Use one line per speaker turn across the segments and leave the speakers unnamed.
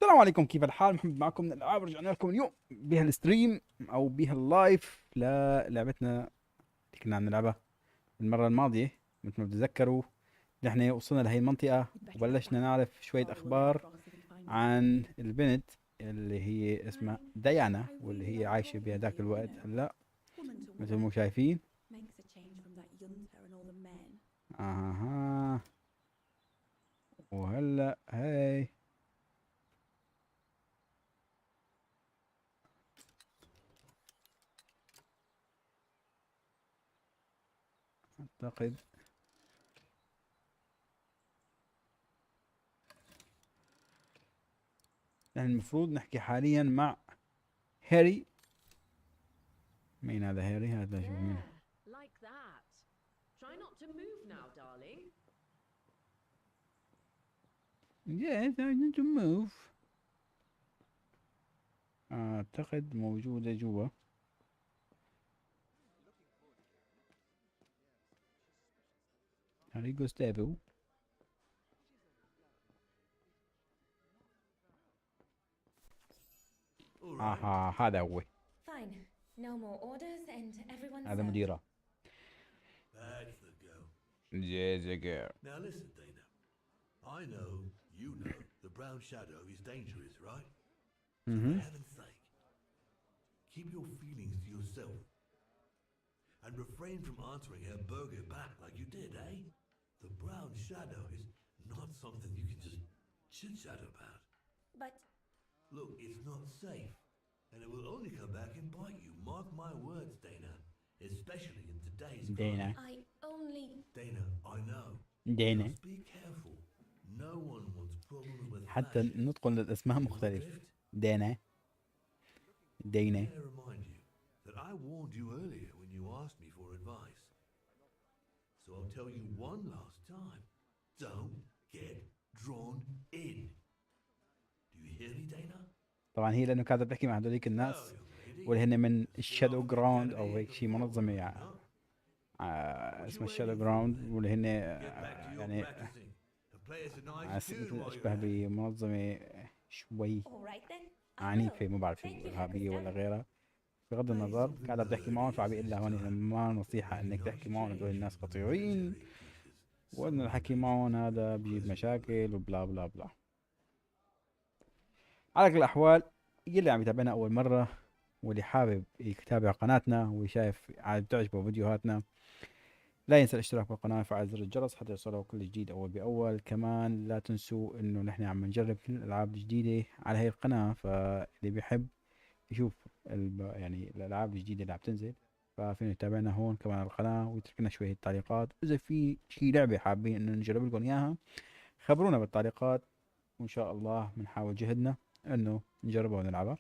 السلام عليكم، كيف الحال؟ محمد معكم من الألعاب. رجعنا لكم اليوم بها الستريم أو بها اللايف للعبتنا اللي كنا عم نلعبها المرة الماضية. مثل ما بتتذكروا نحن وصلنا لهي المنطقة وبلشنا نعرف شوية أخبار عن البنت اللي هي اسمها ديانا، واللي هي عايشة بهذاك الوقت هلا مثل ما شايفين. اها، وهلا هاي أعتقد نحن المفروض نحكي حاليا مع هاري. مين هذا هاري؟ هذا شو مين؟
Like that. Try not to move now, darling.
Yes, I need to move. أعتقد موجودة جوا. هاري جوستافو. هذا هو.
Fine. No more orders and everyone's
هذا
served.
مديره.
That's the girl.
Yes, the girl.
Now listen, Dana. I know, you know, the brown shadow is dangerous, right? So for heaven's sake, keep your feelings to yourself. And refrain from answering her burger back like you did, eh? The brown shadow is not something you can just chit-chat about.
But
Look, it's not safe. And it will only come back and bite you. Mark my words, Dana. Especially in today's
Dana.
climate.
I only...
Dana, I know.
Dana.
Just be careful. No one wants problems with
حتى
fashion.
نطقن الاسماء مختلف. دانا. دينا.
May I remind you that I warned you earlier when you asked me for advice. So I'll tell you one last time. Don't get drawn in. Do you hear me, Dana?
طبعا هي لانه كانت بتحكي مع هذوليك الناس
Oh, young lady.
واللي هن من الشادو
Welcome to
جراوند
the
او هيك
Academy.
شيء منظمة اسمها الشادو جراوند، واللي هن
Get back to your
يعني
practicing and play us a nice tune
مثل
while
اشبه
you're at it.
بمنظمة شوي
All right then. I
عنيفة،
will.
ما بعرف
Thank
شو
you,
إرهابية ولا
Harvester.
غيرها. بغض
Play
النظر
something
قاعدة بتحكي معهم،
melodious
فعم
this
بيقول لها هون
time.
ما نصيحة
Make a
انك
nice
تحكي معهم هدول
change
الناس
from the
قطيعين،
military because
وان
some of the
الحكي
major
معهم
people
هذا
are
بجيب
present with
مشاكل وبلا بلا بلا. على كل الأحوال، يلي عم يتابعنا أول مرة واللي حابب يتابع قناتنا واللي شايف عاد بتعجبه فيديوهاتنا، لا ينسى الاشتراك بالقناة وفعل زر الجرس حتى يوصله كل جديد أول بأول. كمان لا تنسوا إنه نحن عم نجرب كل الألعاب الجديدة على هاي القناة، فاللي بيحب يشوف يعني الألعاب الجديدة اللي عم تنزل ففينا يتابعنا هون كمان على القناة ويترك لنا شوية تعليقات. إذا في شي لعبة حابين إنه نجرب لكم إياها خبرونا بالتعليقات، وإن شاء الله بنحاول جهدنا إنه نجربها ونلعبها.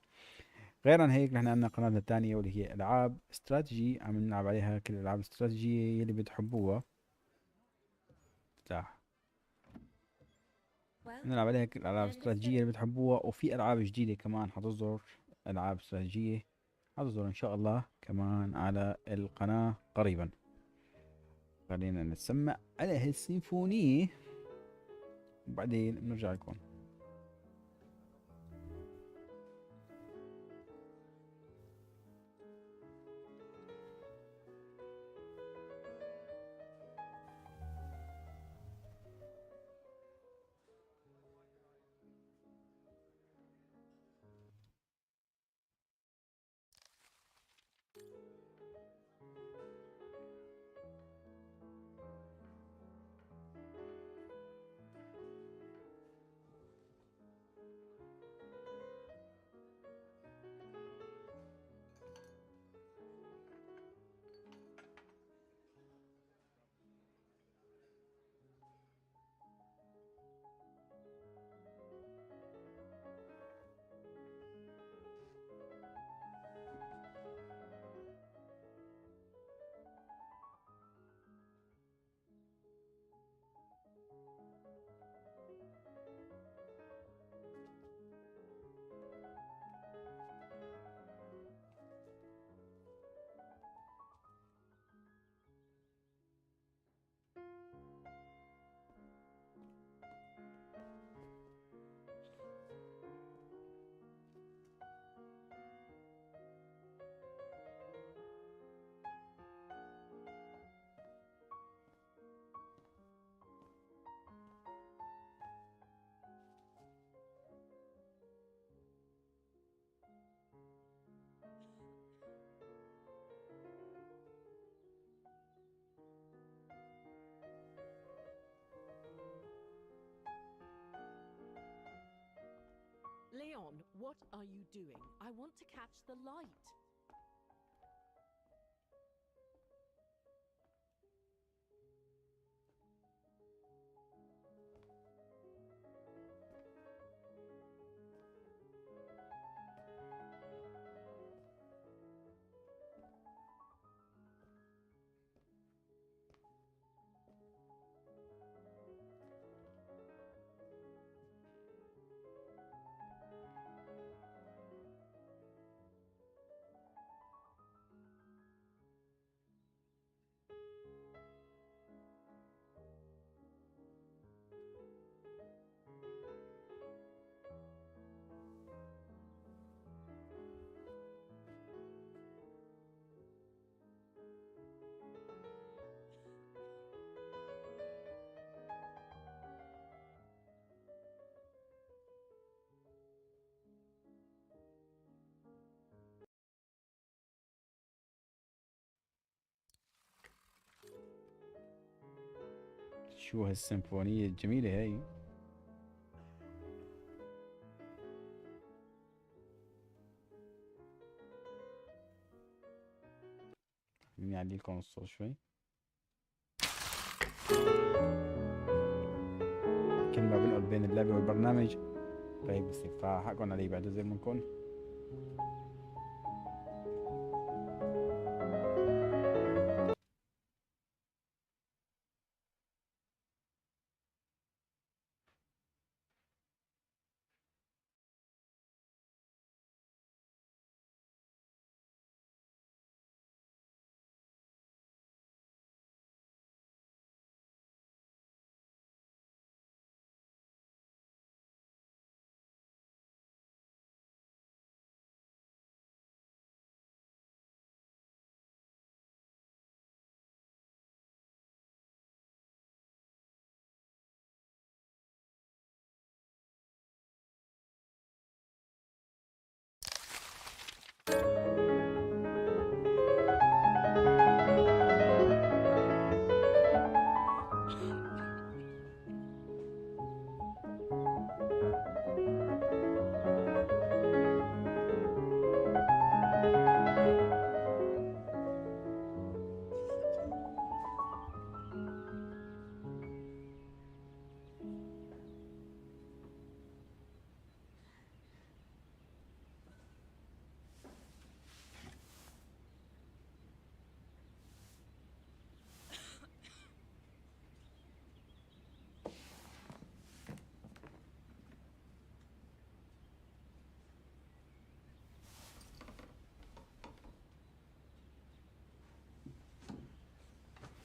غير عن هيك نحن عندنا قناتنا الثانية واللي هي ألعاب استراتيجي، عم نلعب عليها كل الألعاب الاستراتيجية اللي بتحبوها. افتح.
Well,
نلعب عليها كل الألعاب
and it's
الاستراتيجية اللي بتحبوها، وفي ألعاب جديدة كمان حتصدر، ألعاب استراتيجية حتصدر إن شاء الله كمان على القناة قريبا. خلينا نتسمع على هالسيمفونية وبعدين بنرجع لكم.
on, what are you doing? I want to catch the light.
شو هالسيمفونية الجميلة هاي. نعلي لكم الصوت شوي. كل ما بنقل بين اللعبة والبرنامج فهي بصير، فحقكم علي بعتذر منكم.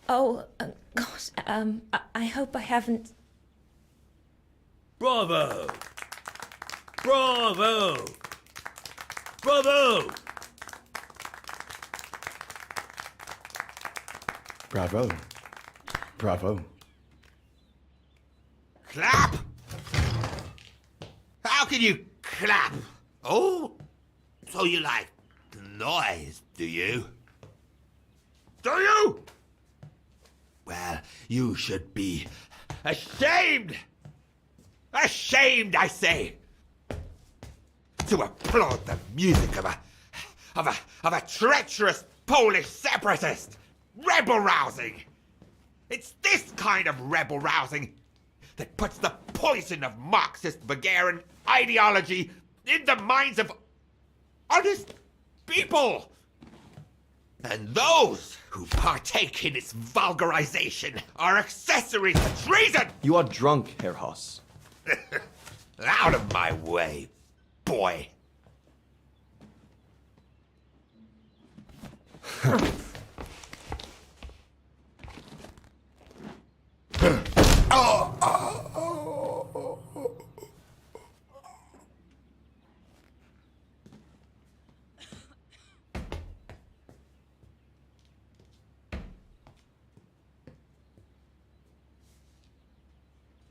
Oh, God, I hope I haven't...
Bravo! Bravo! Bravo!
Bravo. Bravo.
Clap! How can you clap? Oh, so you like noise, do you? Do you? Well, you should be ashamed! Ashamed, I say! To applaud the music of a treacherous Polish separatist! Rebel rousing! It's this kind of rebel rousing that puts the poison of Marxist Bulgarian ideology in the minds of honest people! And those who partake in its vulgarization are accessories to treason!
You are drunk, Herr Haas.
Out of my way, boy.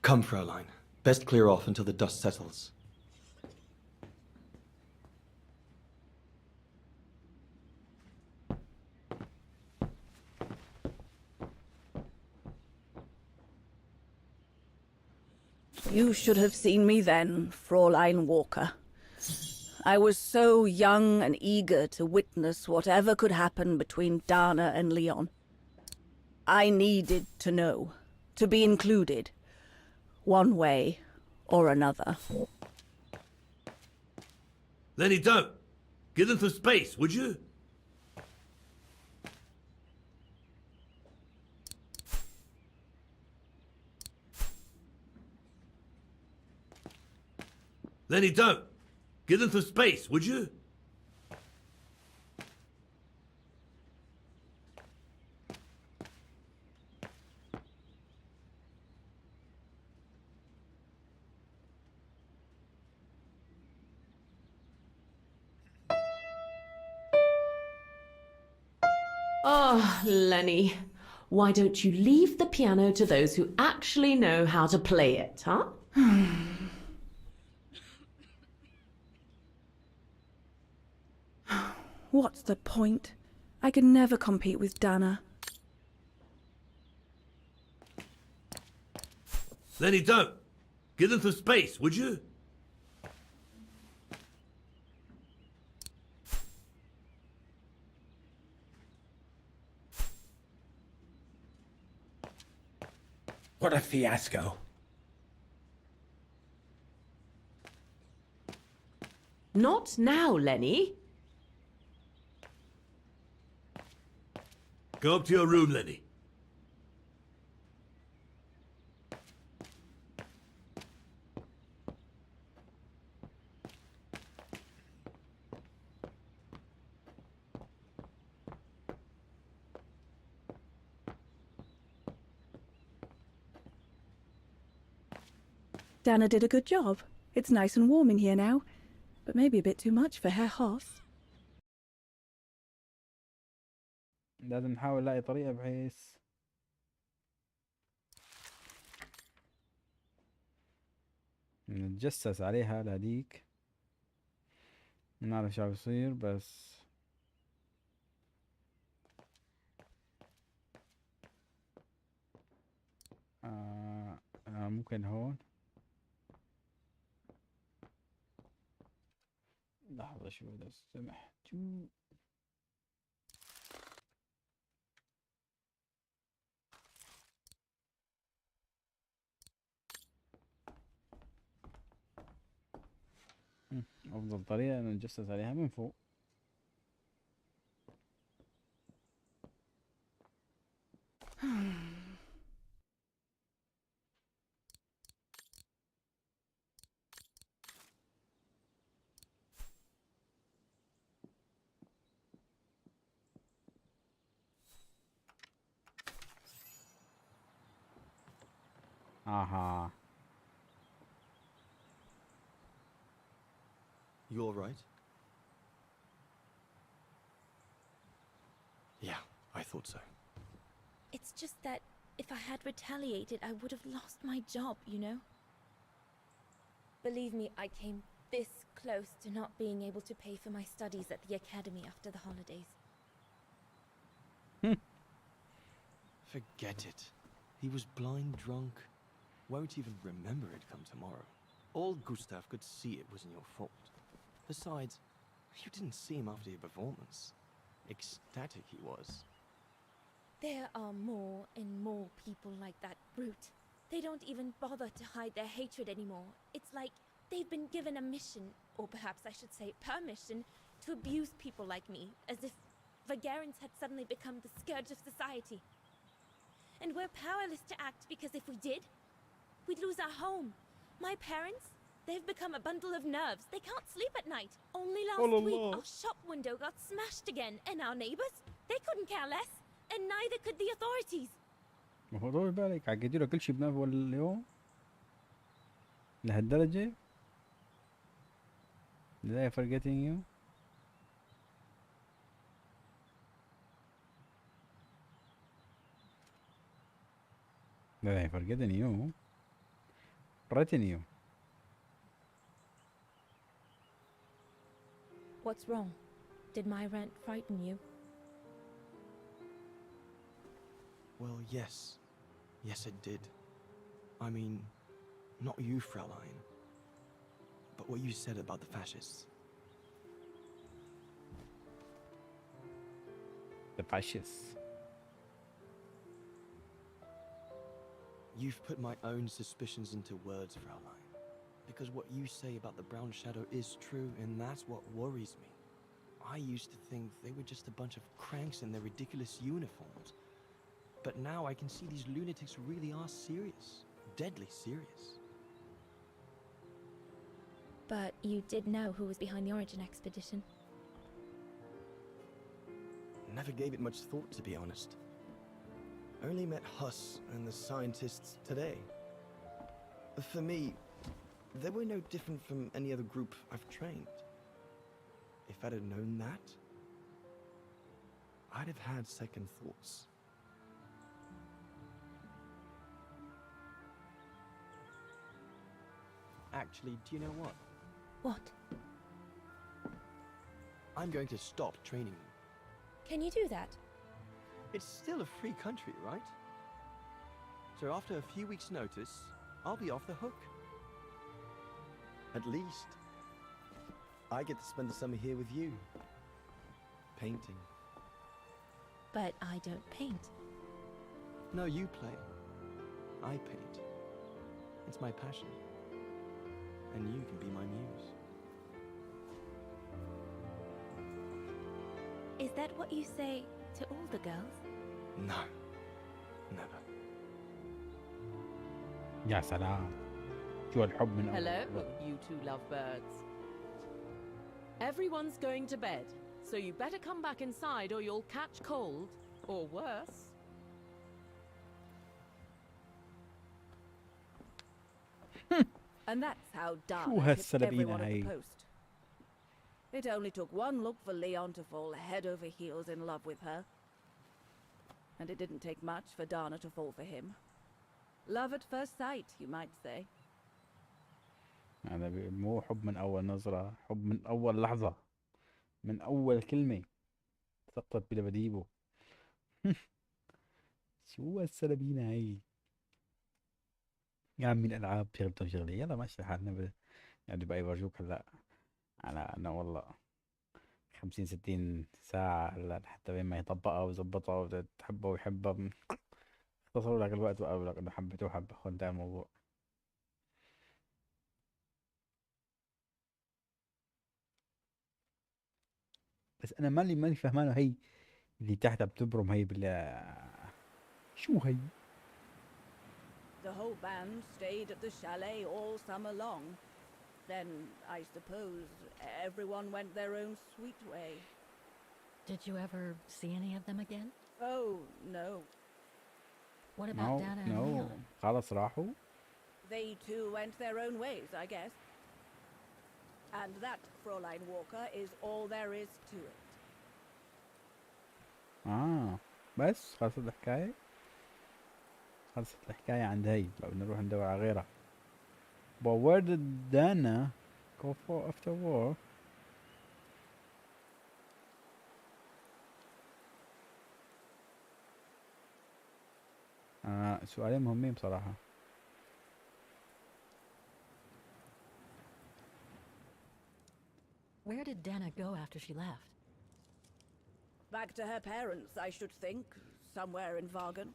Come, Fraulein. Best clear off until the dust settles.
You should have seen me then, Fräulein Walker. I was so young and eager to witness whatever could happen between Dana and Leon. I needed to know, to be included, one way or another.
Lenny, don't! Give them some space, would you? Lenny, don't! Give them some space, would you?
Oh, Lenny, why don't you leave the piano to those who actually know how to play it, huh?
What's the point? I could never compete with Dana.
Lenny, don't! Give them some space, would you?
What a fiasco.
Not now, Lenny.
Go up to your room, Lenny.
Dana did a good job. It's nice and warm in here now, but maybe a bit too much for Herr Hoss.
لازم نحاول نلاقي طريقة بحيث نتجسس عليها لهديك، نعرف شو بيصير. بس ممكن هون. لحظة شوي إذا سمحتوا. أفضل طريقة إنه نتجسس عليها من فوق. Aha.
You all right? Yeah, I thought so.
It's just that if I had retaliated, I would have lost my job, you know? Believe me, I came this close to not being able to pay for my studies at the academy after the holidays.
Forget it. He was blind drunk. Won't even remember it come tomorrow. All Gustav could see it wasn't your fault. Besides, you didn't see him after your performance. Ecstatic he was.
There are more and more people like that brute. They don't even bother to hide their hatred anymore. It's like they've been given a mission, or perhaps I should say permission, to abuse people like me, as if Vagarans had suddenly become the scourge of society. And we're powerless to act because if we did, we'd lose our home. My parents, they've become a bundle of nerves. They can't sleep at night. Only last week, our shop window got smashed again, and our neighbors, they couldn't care less, and neither could the authorities.
الموضوع بالك عقدوا له كل شيء بنفس اليوم لهالدرجة. Did I forgetting you? Did I forgetting you? Retinue.
What's wrong? Did my rant frighten you?
Well, yes. Yes, it did. I mean, not you, Fraulein. But what you said about the fascists.
The fascists.
You've put my own suspicions into words, Fraulein. Because what you say about the Brown Shadow is true, and that's what worries me. I used to think they were just a bunch of cranks in their ridiculous uniforms. But now I can see these lunatics really are serious. Deadly serious.
But you did know who was behind the Origin expedition.
Never gave it much thought, to be honest. Only met Huss and the scientists today. For me, they were no different from any other group I've trained. If I'd have known that, I'd have had second thoughts. Actually, do you know what?
What?
I'm going to stop training you.
Can you do that?
It's still a free country, right? So after a few weeks' notice, I'll be off the hook. At least, I get to spend the summer here with you. Painting.
But I don't paint.
No, you play. I paint. It's my passion. And you can be my muse.
Is that what you say to all the girls?
No. Never.
يا سلام. شو الحب من أول
Hello,
نظرة.
you two lovebirds. Everyone's going to bed, so you better come back inside or you'll catch cold, or worse.
And that's how
شو
Dana tipped
هالسلبينة
everyone at the
هي؟
post. It only took one look for Leon to fall head over heels in love with her. And it didn't take much for Dana to fall for him. Love at first sight, you might say.
هذا مو حب من أول نظرة، حب من أول لحظة، من أول كلمة سقطت بلبديبه. شو هالسلبينة هي؟ يا عمي الألعاب شغلتهم شغلة، يلا ماشي حالنا. يعني بقى يورجوك هلا على أنا والله 50 60 ساعة هلا حتى بين ما يطبقها ويظبطها وتحبها ويحبها. اختصروا لك الوقت بقى بقول لك إنه حبته وحبه، خد انتهى الموضوع. بس أنا ماني فهمانه هي اللي تحتها بتبرم هي شو هي؟
The whole band stayed at the chalet all summer long. Then, I suppose, everyone went their own sweet way.
Did you ever see any of them again?
Oh, no.
What about Dana and
no
Leon?
خلاص راحوا.
They too went their own ways, I guess. And that, Fräulein Walker, is all there is to it.
بس خلصت الحكاية. خلصت الحكاية عند هي، بقى بدنا نروح ندور على غيرها. But where did Dana go for after war? سؤالين مهمين بصراحة.
Where did Dana go after she left?
Back to her parents, I should think. Somewhere in Vagen.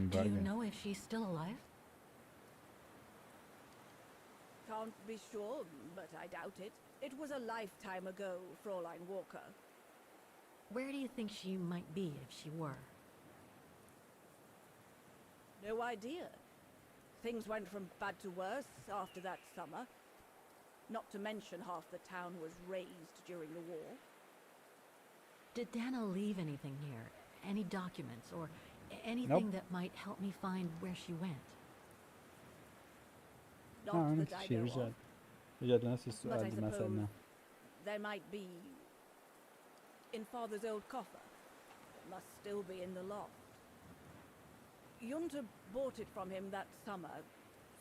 Do you know if she's still alive?
Can't be sure, but I doubt it. It was a lifetime ago, Fräulein Walker.
Where do you think she might be if she were?
No idea. Things went from bad to worse after that summer. Not to mention half the town was razed during the war.
Did Dana leave anything here? Any documents or anything that might help me find where she went?
Not that I know of.
رجعت لنفس
But I
السؤال ما
suppose
سألناه.
there might be in Father's old coffer. It must still be in the loft. Junta bought it from him that summer,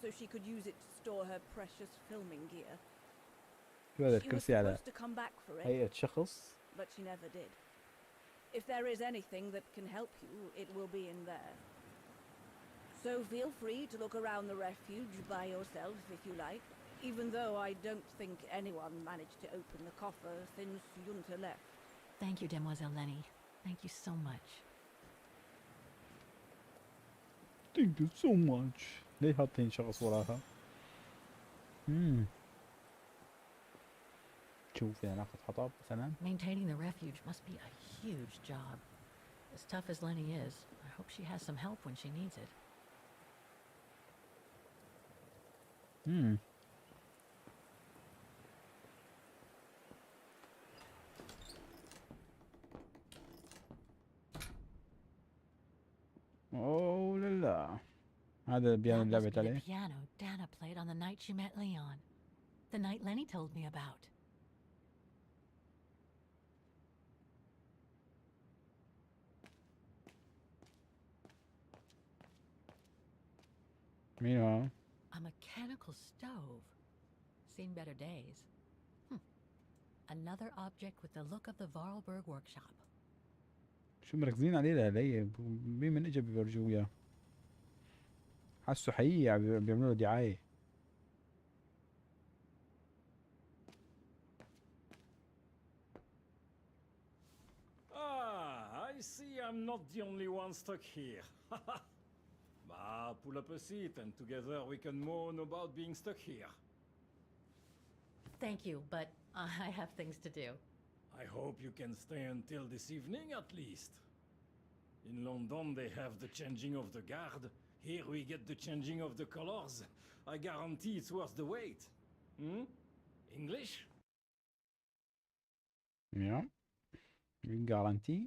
so she could use it to store her precious filming gear.
شو هذا
She was
الكرسي على
supposed to come back for it,
هيئة شخص؟
but she never did. If there is anything that can help you, it will be in there. So feel free to look around the refuge by yourself if you like. Even though I don't think anyone managed to open the coffer since Junta left.
Thank you, Demoiselle Lenny. Thank you so much.
Thank you so much. ليه حاطين شخص وراها؟ شوف يعني ناخذ حطب مثلا.
Maintaining the refuge must be a huge job. As tough as Lenny is, I hope she has some help when she needs it.
اوه لا هذا البيانو اللي
That must
لعبت
be the
عليه.
piano Dana played on the night she met Leon. The night Lenny told me about.
مين هو؟
A mechanical stove. Seen better days. Another object with the look of the Vorarlberg workshop.
شو مركزين عليه لهي مين من اجى بيورجوه اياه؟ حسوا حقيقي بيعملوا له دعاية.
I see I'm not the only one stuck here. Bah, pull up a seat and together we can moan about being stuck here.
Thank you, but I have things to do.
I hope you can stay until this evening at least. In London they have the changing of the guard. Here we get the changing of the colors. I guarantee it's worth the wait. English?
Yeah. You guarantee?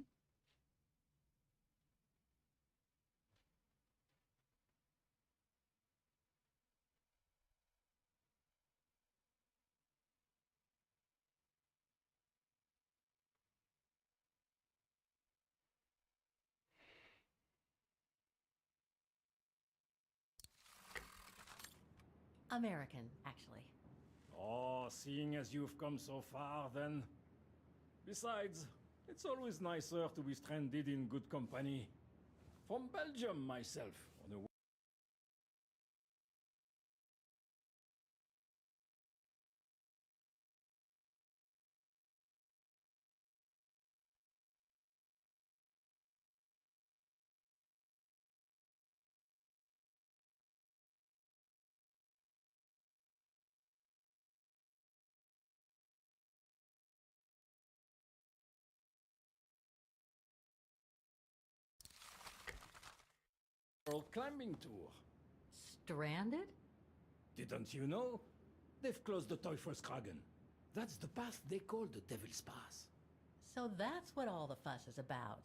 American, actually.
Oh, seeing as you've come so far, then. Besides, it's always nicer to be stranded in good company. From Belgium, myself, on a world climbing tour.
Stranded?
Didn't you know? They've closed the Teufelskragen. That's the path they call the Devil's Pass.
So that's what all the fuss is about.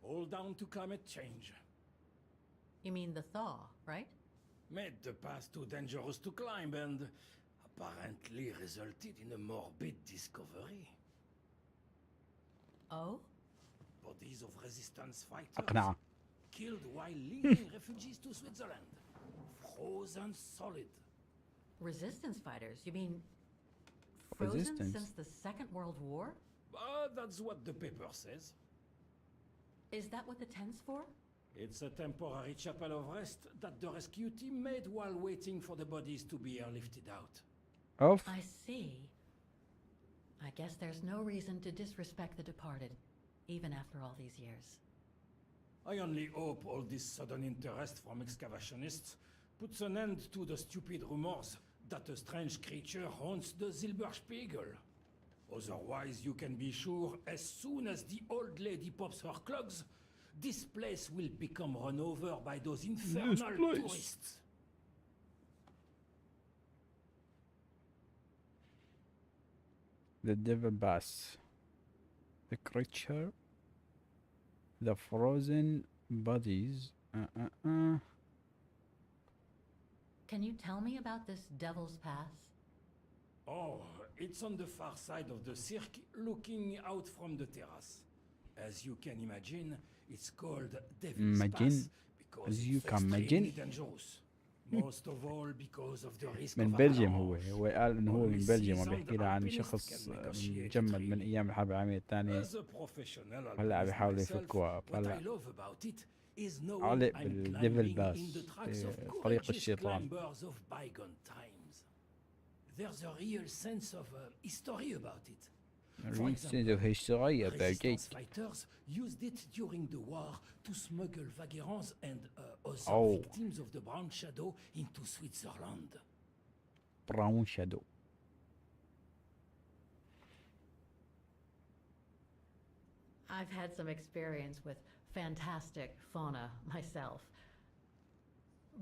All down to climate change.
You mean the thaw, right?
Made the path too dangerous to climb and apparently resulted in a morbid discovery.
Oh?
Bodies of resistance fighters
أقنعه.
killed while leading refugees to Switzerland. Frozen solid.
Resistance fighters? You mean frozen
Resistance?
since the Second World War?
That's what the paper says.
Is that what the tent's for?
It's a temporary chapel of rest that the rescue team made while waiting for the bodies to be airlifted out.
اوف.
I see. I guess there's no reason to disrespect the departed, even after all these years.
I only hope all this sudden interest from excavationists puts an end to the stupid rumors that a strange creature haunts the Silberspiegel. Otherwise, you can be sure as soon as the old lady pops her clogs, this place will become run over by those infernal tourists.
The Devil Bass. The creature. The frozen bodies.
Can you tell me about this Devil's Pass?
Oh, it's on the far side of the cirque, looking out from the terrace. As you can imagine, it's called Devil's Pass because
as you
it's
can
extremely
imagine.
dangerous. Most of all because of the risk
من
of
بلجيم
avalanche.
هو قال انه هو من
Only
بلجيم
seasoned
وبيحكي لها عن
alpinists
شخص
can negotiate
مجمد من
freely.
ايام الحرب العالمية الثانية.
As a professional
هلا عم
alpinist
يحاولوا
myself,
يفكوها.
what I
فهلا
love about it is knowing
علق
I'm
بالديفل
climbing
باس
in the tracks of
طريق
courageous
الشيطان.
climbers of bygone times. there's a real sense of history about it. Resistance fighters used it during the war to smuggle vagrants and other victims of the Brown Shadow into Switzerland.
Brown Shadow.
I've had some experience with fantastic fauna myself.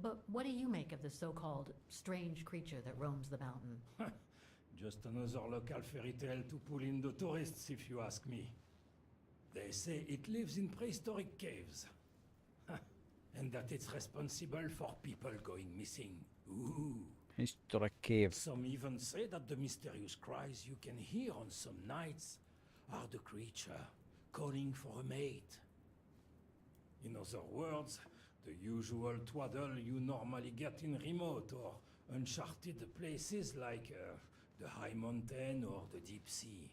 But what do you make of the so-called strange creature that roams the mountain?
Just another local fairy tale to pull in the tourists, if you ask me. They say it lives in prehistoric caves. And that it's responsible for people going missing. Ooh.
Historic cave.
Some even say that the mysterious cries you can hear on some nights are the creature calling for a mate. In other words, the usual twaddle you normally get in remote or uncharted places like the high mountain or the deep sea.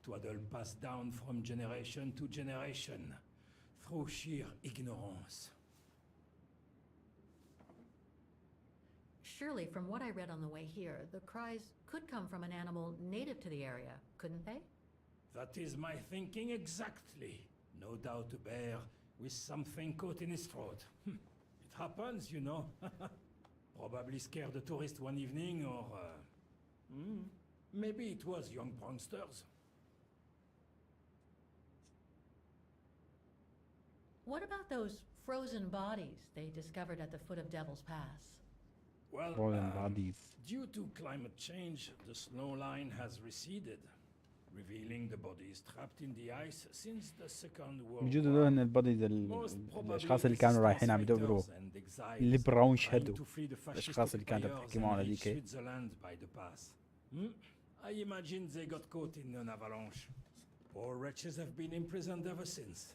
Twaddle passed down from generation to generation through sheer ignorance.
Surely, from what I read on the way here, the cries could come from an animal native to the area, couldn't they?
That is my thinking exactly. No doubt a bear with something caught in his throat. It happens, you know. Probably scared a tourist one evening, or maybe it was young pranksters.
What about those frozen bodies they discovered at the foot of Devil's Pass?
Well,
Frozen bodies.
due to climate change, the snow line has receded, revealing the bodies trapped in the ice since the Second World
موجود
War.
هذول البوديز الاشخاص اللي كانوا رايحين عم يدوروا البراون شادو الاشخاص اللي كانت بتحكي معهم هذيك.
I imagine they got caught in an avalanche. Poor wretches have been imprisoned ever since.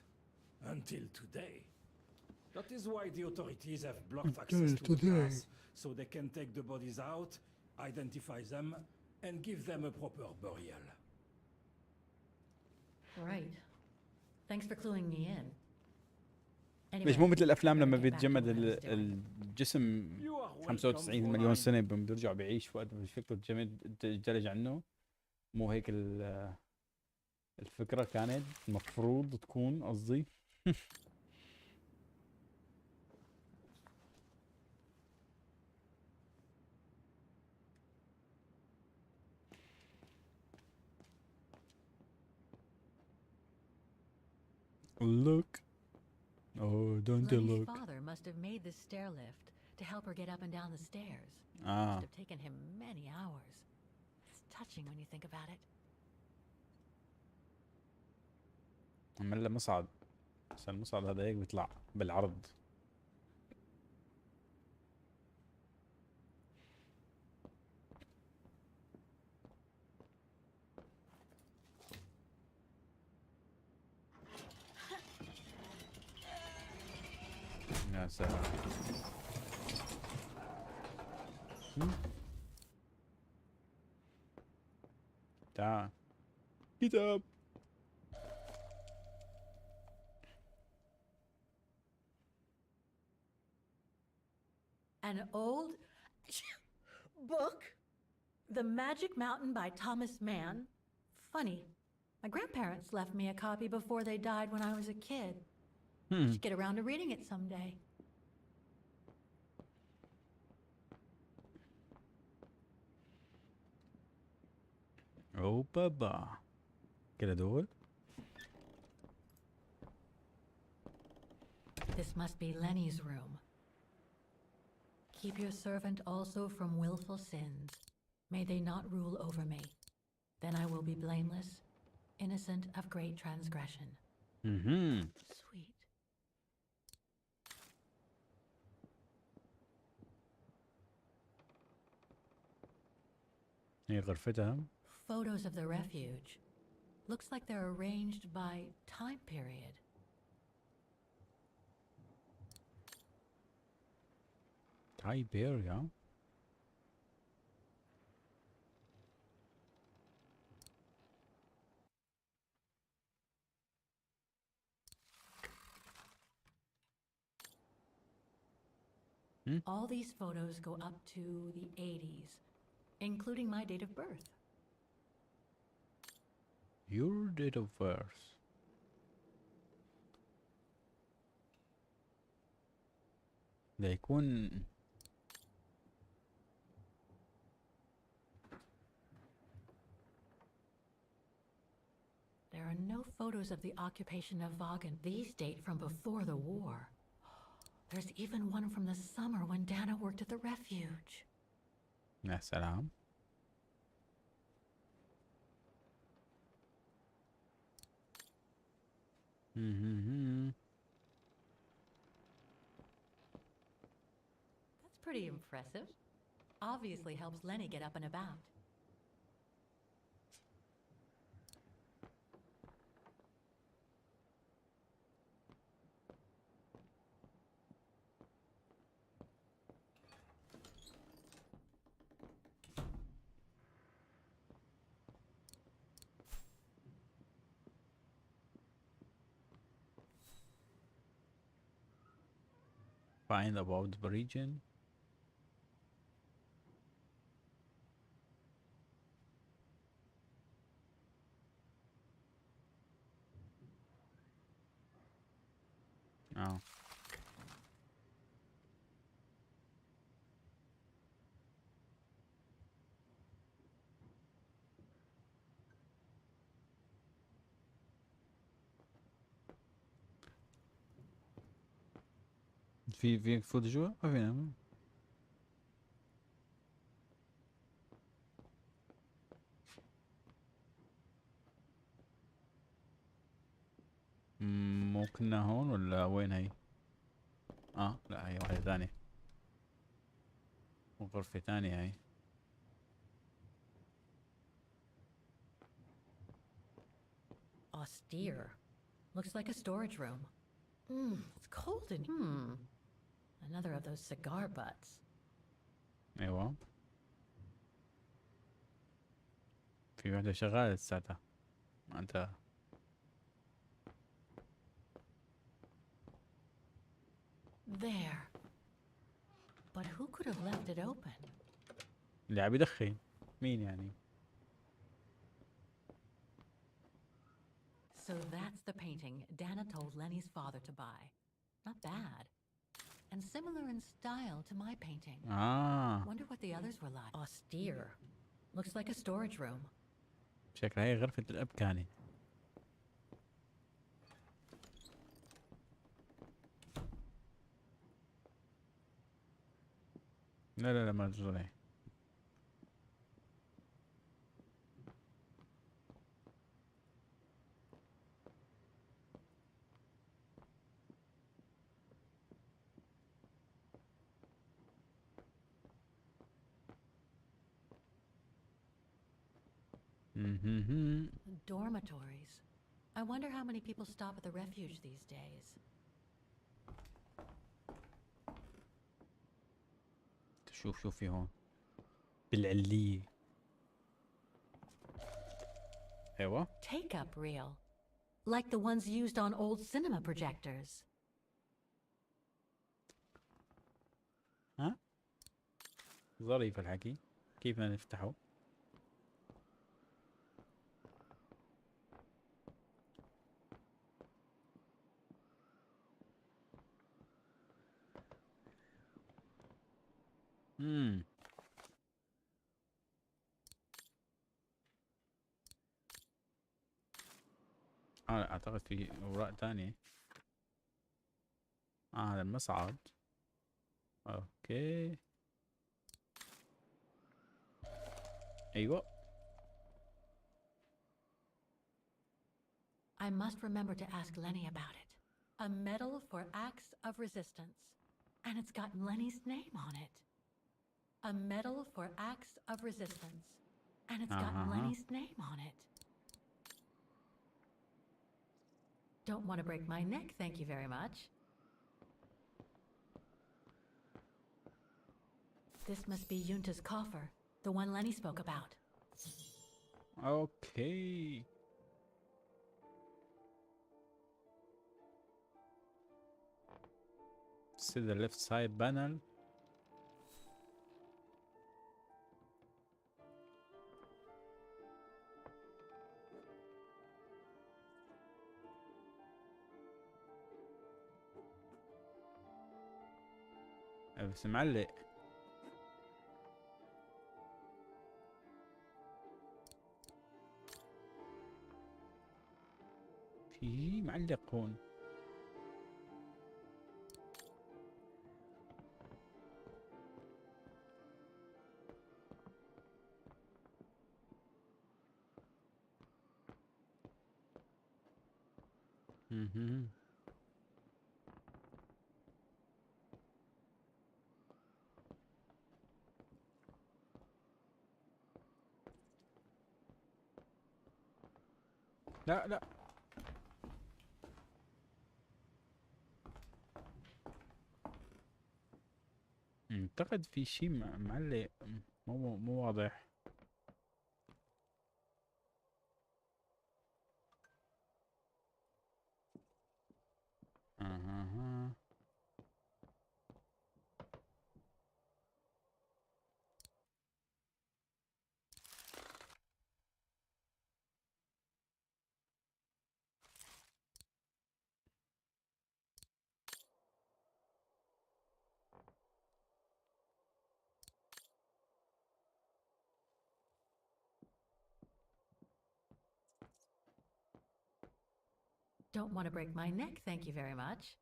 Until today. That is why the authorities have blocked access to the pass, so they can take the bodies out, identify them, and give them a proper burial.
Right. Thanks for cluing me in.
ليش مو مثل الافلام لما بيتجمد الجسم 95 مليون سنه بيرجع بيعيش وقت بفكره الجماد تجلج عنه؟ مو هيك الفكره كانت المفروض تكون قصدي. Look. Oh, don't you
Lenny's
look.
father must have made this stair lift to help her get up and down the stairs.
Ah.
Must have taken him many hours. It's touching when you think about it.
عمل له مصعد عشان المصعد هذا هيك بيطلع بالعرض. يا سلام. تعال. كتاب.
An old book? The Magic Mountain by Thomas Mann? Funny. My grandparents left me a copy before they died when I was a kid. Should get around to reading it someday.
Oh, baba. كده دول.
This must be Lenny's room. Keep your servant also from willful sins. May they not rule over me. Then I will be blameless, innocent of great transgression. Sweet.
هي غرفتها.
Photos of the refuge. Looks like they're arranged by time period.
Syberia.
All these photos go up to the 80s. including my date of birth.
Your date of birth. ده يكون
There are no photos of the occupation of Vagan. These date from before the war. There's even one from the summer when Dana worked at the refuge.
يا سلام.
That's pretty impressive. Obviously helps Lenny get up and about.
Find about the region. Oh. في فوت جوا ما فينا. ممكن هون ولا وين هي؟ لا هي واحدة ثانية، غرفة ثانية هي.
Austere. Looks like a storage room. It's cold in here. Another of those cigar butts.
ايوه في واحدة شغالة لساتها. انت
There. But who could have left it open?
اللي عم يدخن مين يعني؟
So that's the painting Dana told Lenny's father to buy. Not bad. And similar in style to my painting. Wonder what the others were like. Austere. Looks like a storage room.
شكلها هي غرفة الأب كانت. لا ما تزوري.
Dormitories. I wonder how many people stop at the refuge these days.
شوف في هون بالعلية. ايوه.
Take up reel. Like the ones used on old cinema projectors.
ها؟ ظريف الحكي. كيف بدنا نفتحه؟ اعتقد في اوراق تانية. هذا المصعد. اوكي ايوه.
I must remember to ask Lenny about it. A medal for acts of resistance. And it's got Lenny's name on it. A medal for acts of resistance. And it's got Lenny's name on it. Don't want to break my neck, thank you very much. This must be Yunta's coffer, the one Lenny spoke about.
Okay. See the left side panel. بس معلق. في معلق هون. لا لا. اعتقد في شيء معلق، مو واضح. اها.
Don't want to break my neck, thank you very much.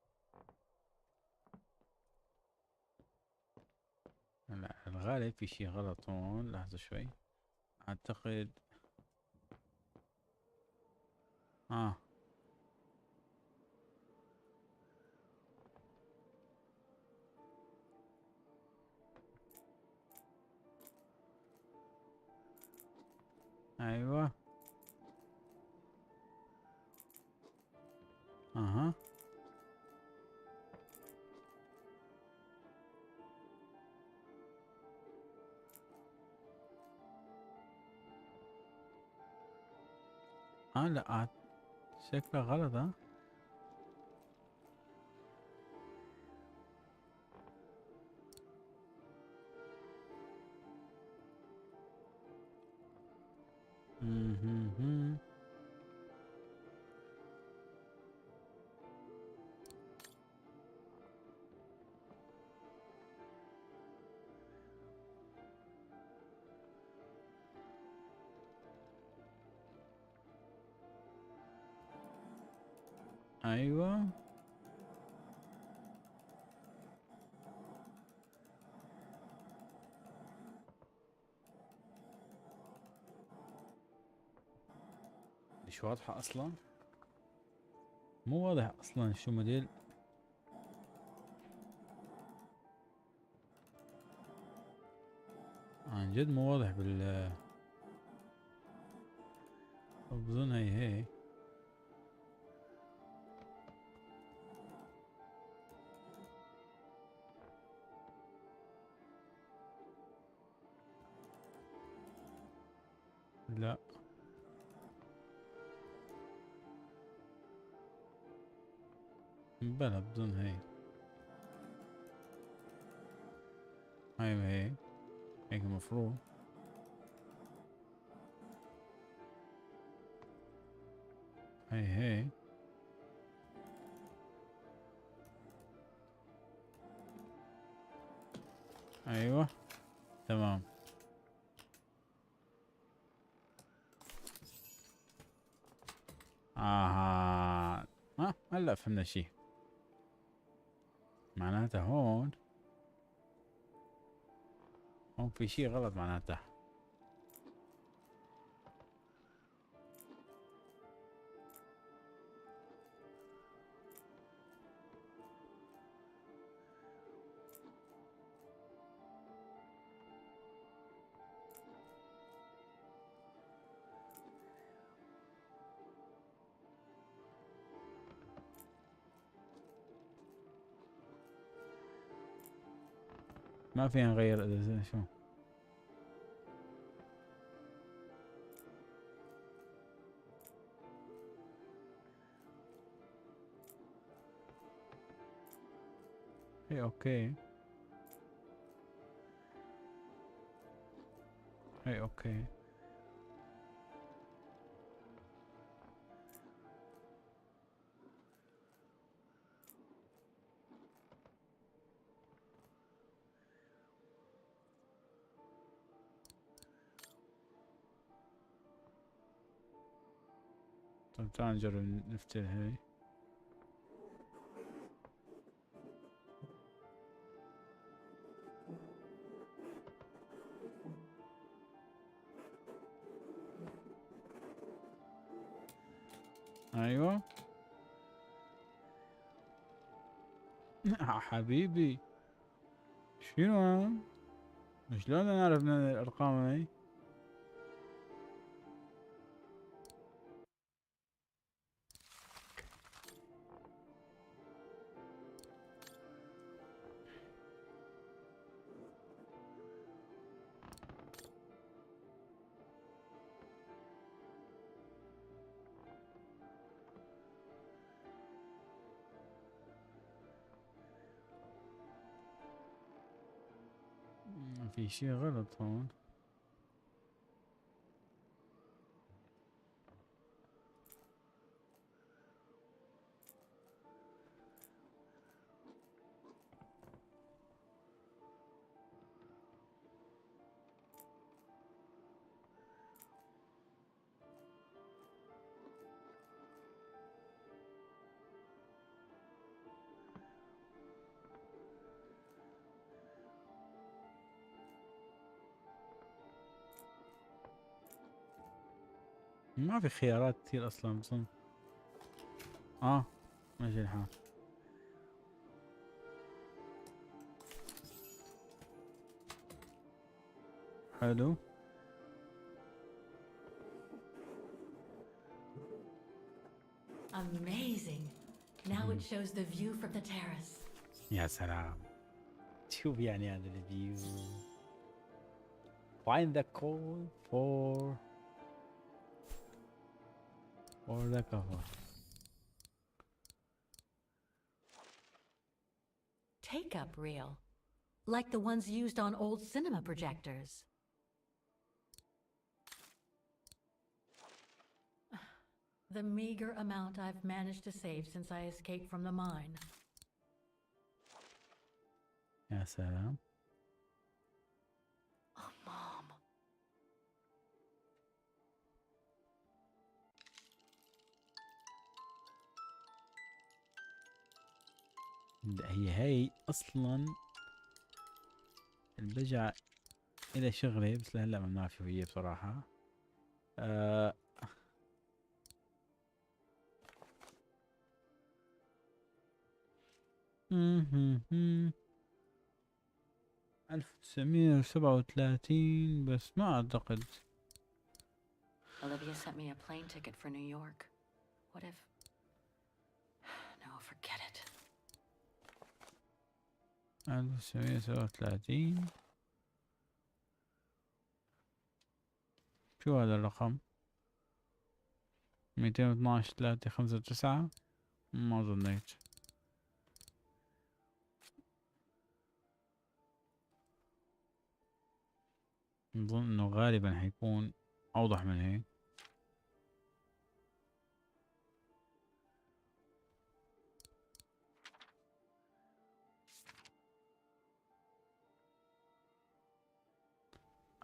لا الغالب في شيء غلط هون. لحظة شوي. اعتقد ايوه. اها. لا شكله غلط. ايوه. مش واضحة اصلا. مو واضح اصلا شو موديل. عن جد مو واضح بظن هي لا. بلا بظن ايوه هيك المفروض. هي ايوه تمام. هلا فهمنا شيء. معناته هون في شيء غلط معناته. ما فينا نغير إذا شو. اوكي. اوكي. طب تعال نجرب نفتح هاي. ايوه. حبيبي شنو؟ شلون نعرف الارقام هاي؟ في شي غلط هون. ما في خيارات كثير اصلا بظن. ماشي الحال. حلو.
Amazing. Now it shows the view from the terrace.
يا سلام. شوف يعني هذا الفيو. Find the code for the cover.
Take-up reel. Like the ones used on old cinema projectors. The meager amount I've managed to save since I escaped from the mine.
يا سلام.
Oh, Mom.
هي اصلا البجعة الى شغلة بس لهلا ما بنعرف هي بصراحة. 1937 بس ما اعتقد.
Olivia sent me a plane ticket for New York. What if... No, forget it.
1937. شو هذا الرقم؟ 212-359. ما ظنيت. نظن انه غالبا حيكون اوضح من هيك.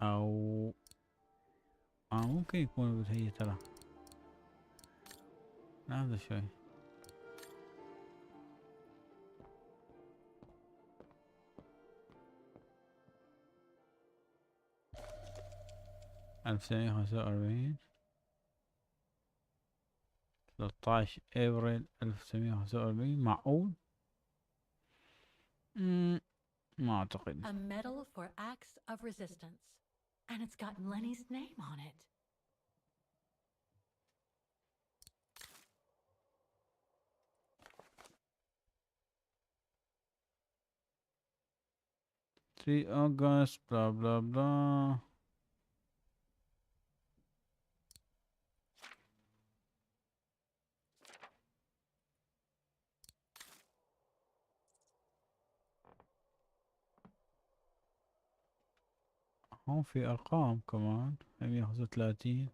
او ممكن يكون هي ترى. لحظة شوي. ألف تسعمية خمسة وأربعين 13 ابريل 1945. معقول؟ ما اعتقد.
A medal for acts of resistance. And it's got Lenny's name on it.
August blah blah blah. هون في ارقام كمان. 135.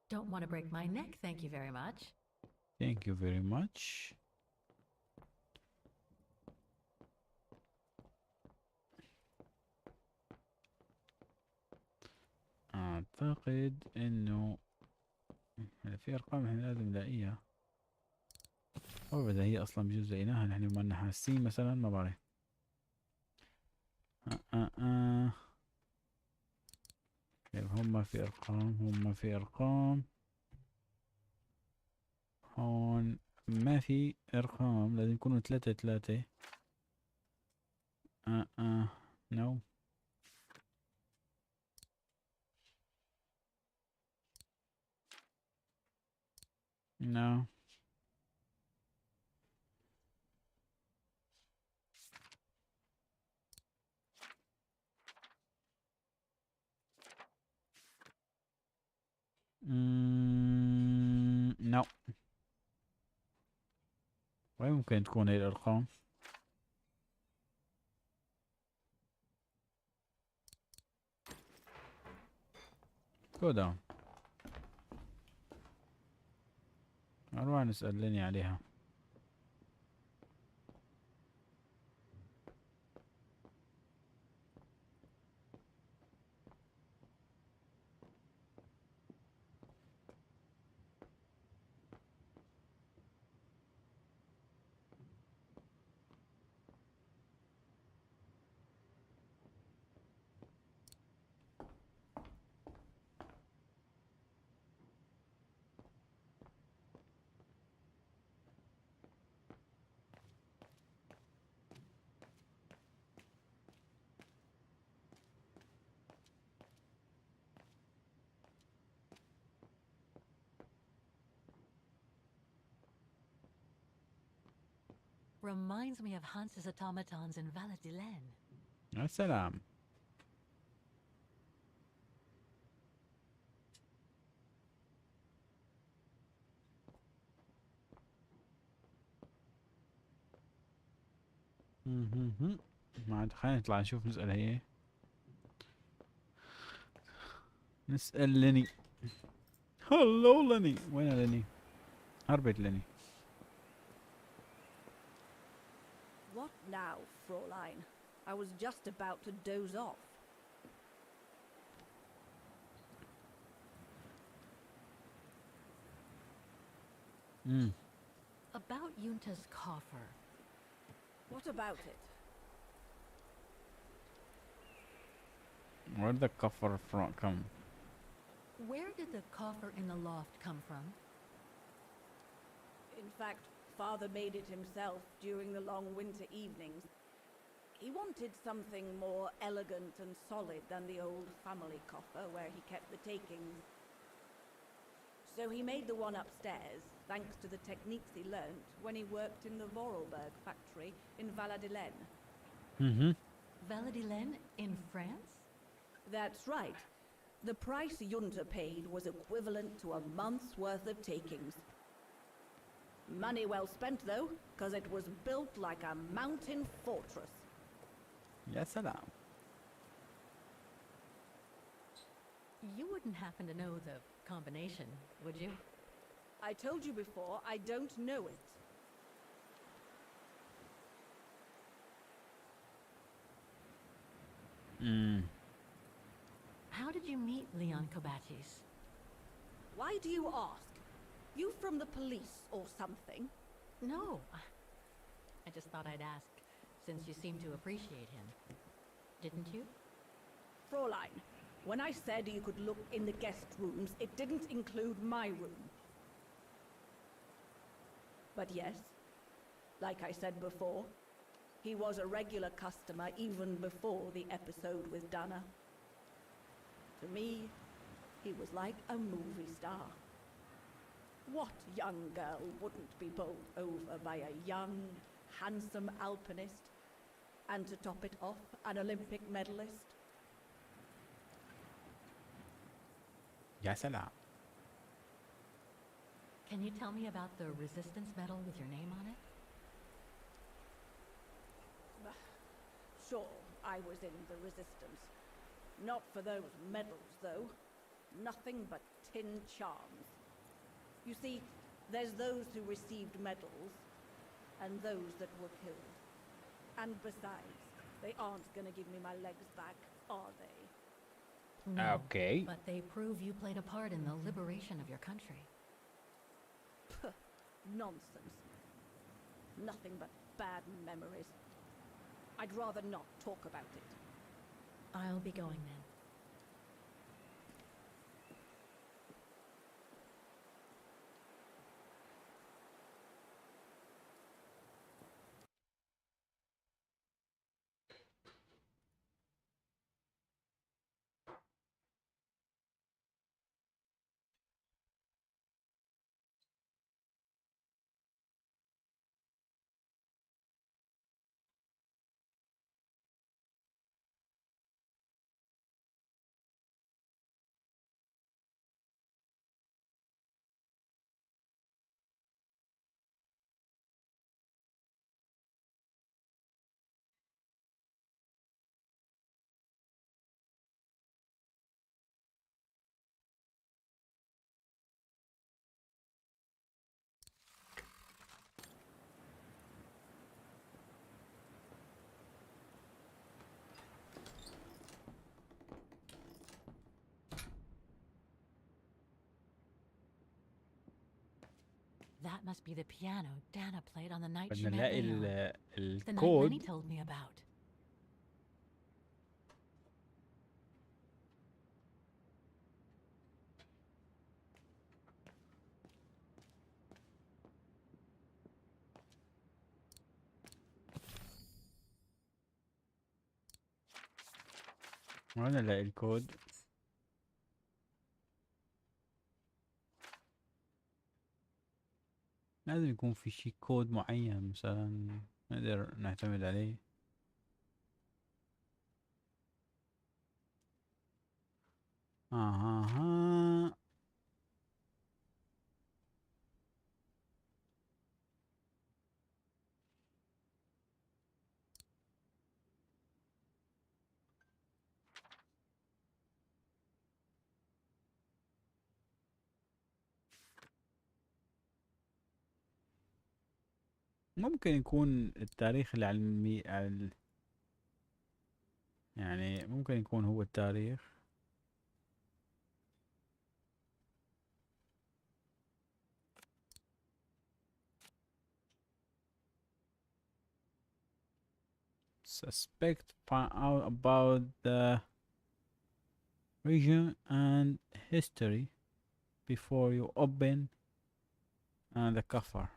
Don't want to break my neck, thank you very much.
Thank you very much. اعتقد انه في ارقام احنا لازم نلاقيها، او اذا هي اصلا بجوز لقيناها نحن ما حاسين مثلا، ما بعرف. طيب هم في ارقام هون ما في ارقام، لازم يكونوا 3 نو. نو نو. وين ممكن تكون هي الارقام؟ go down. نروح نسأل ليني عليها.
Reminds me of Hans's automatons in Valadilen.
يا سلام. ما عاد خلينا نطلع نشوف نسأل هي. نسأل ليني. هلو ليني، وين ليني؟ هربت ليني.
What now, Fräulein? I was just about to doze off.
About Yunta's coffer.
What about it?
Where did the coffer from come?
Where did the coffer in the loft come from?
In fact, Father made it himself during the long winter evenings. He wanted something more elegant and solid than the old family coffer where he kept the takings. So he made the one upstairs, thanks to the techniques he learnt when he worked in the Vorarlberg factory in Valadilen.
Valadilen in France?
That's right. The price Junta paid was equivalent to a month's worth of takings. Money well spent, though, because it was built like a mountain fortress.
يا سلام.
You wouldn't happen to know the combination, would you?
I told you before, I don't know it.
How did you meet Leon Kobatis?
Why do you ask? You from the police or something?
No. I just thought I'd ask, since you seem to appreciate him. Didn't you?
Fräulein, when I said you could look in the guest rooms, it didn't include my room. But yes, like I said before, he was a regular customer even before the episode with Dana. To me, he was like a movie star. What young girl wouldn't be bowled over by a young, handsome alpinist, and to top it off, an Olympic medalist?
يا سلام.
Can you tell me about the resistance medal with your name on it?
Sure, I was in the resistance. Not for those medals, though. Nothing but tin charms. You see, there's those who received medals, and those that were killed. And besides, they aren't gonna give me my legs back, are they?
No,
Okay.
but they prove you played a part in the liberation of your country.
Nonsense. Nothing but bad memories. I'd rather not talk about it.
I'll be going then. That must be the piano Dana played on the night she
بدنا
met
نلاقي
Leon. The night Lenny
الكود.
told me about.
وين نلاقي الكود؟ لازم يكون في شي كود معين مثلا نقدر نعتمد عليه. اها. ممكن يكون التاريخ العلمي يعني ممكن يكون هو التاريخ. Suspect find out about the region and history before you open the cover.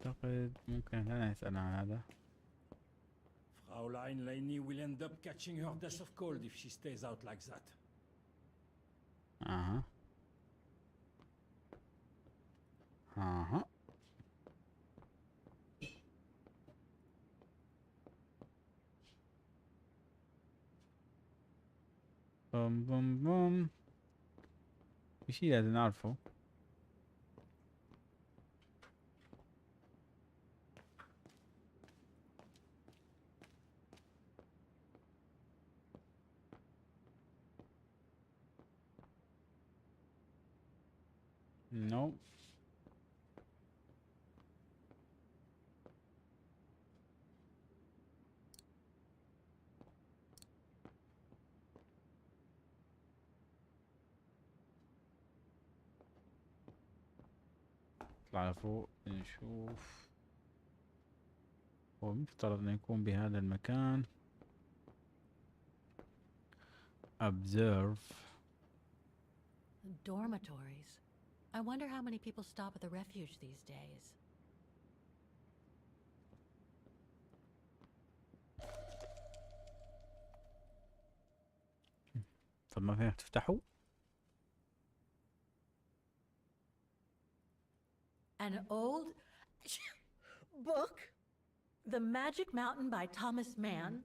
أعتقد ممكن هنا نسأل عن هذا.
Fraulein Laney will end up catching her death of cold if she stays out like that.
أها. أها. بوم بوم بوم. في شي لازم نعرفه. No. نطلع لفوق نشوف. هو مفترض انه يكون بهذا المكان. Observe.
Dormitories. I wonder how many people stop at the refuge these days.
طب ما فيك تفتحه؟
An old book? The Magic Mountain by Thomas Mann?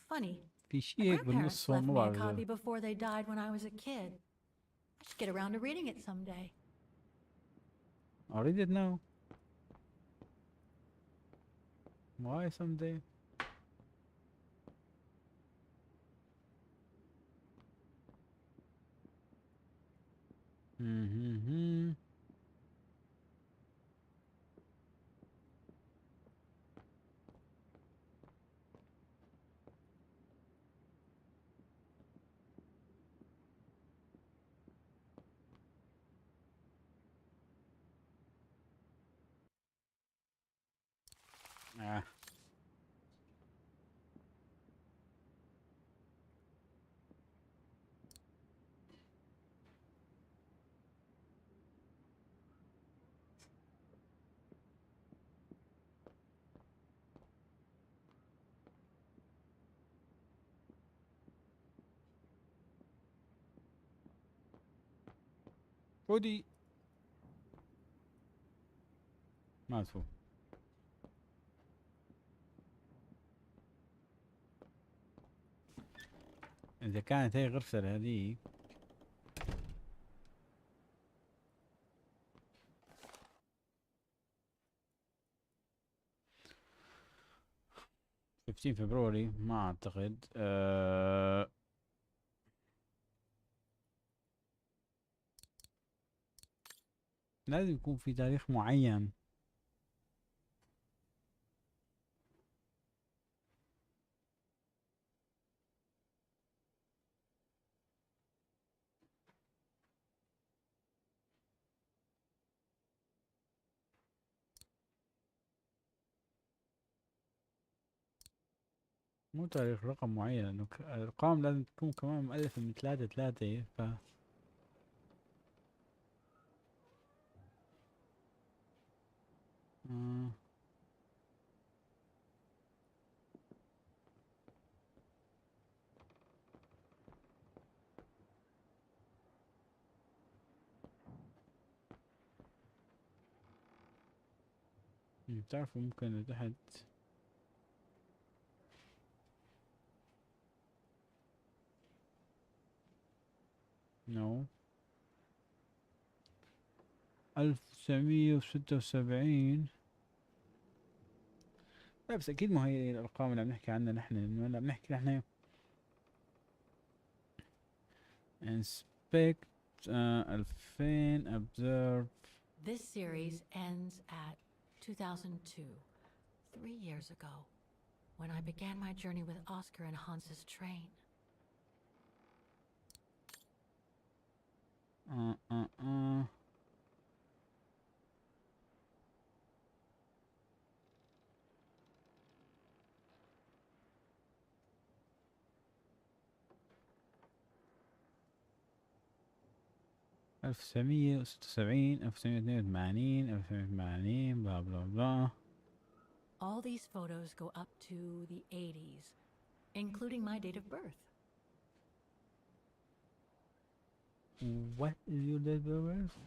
Funny.
في
My
شي هيك
grandparents
بالنص
left
هون ما
me a
بعرف.
copy before they died when I was a kid. I should get around to reading it someday.
I read it now. Why someday? آه. ودي ما اسمه. اذا كانت هي غرفة هذه خمسين فبراير ما اعتقد. لازم يكون في تاريخ معين. مو تاريخ، رقم معين، لأنه الأرقام لازم تكون كمان مؤلفة من 3 ف آه. بتعرفوا ممكن تحت نو 1976. لا بس أكيد ما هي الأرقام اللي عم نحكي عنها نحن، لأنه هلا بنحكي نحن inspect 2000 observe.
This series ends at 2002, 3 years ago, when I began my journey with Oscar and Hans's train.
1976 1982 1980 بلا بلا بلا.
All these photos go up to the 80s, including my date of birth.
What is your date of birth?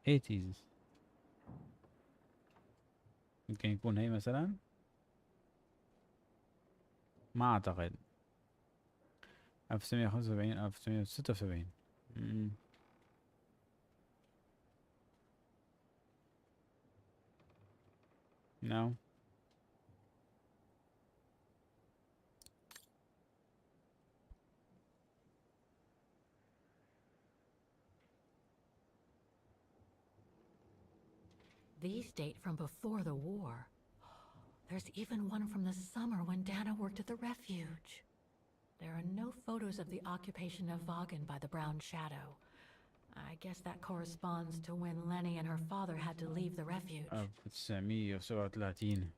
80s. يمكن يكون هي مثلا، ما أعتقد. 1975 1976. No.
These date from before the war. There's even one from the summer when Dana worked at the refuge. There are no photos of the occupation of Vaughan by the Brown Shadow. I guess that corresponds to when Lenny and her father had to leave the refuge.
1937.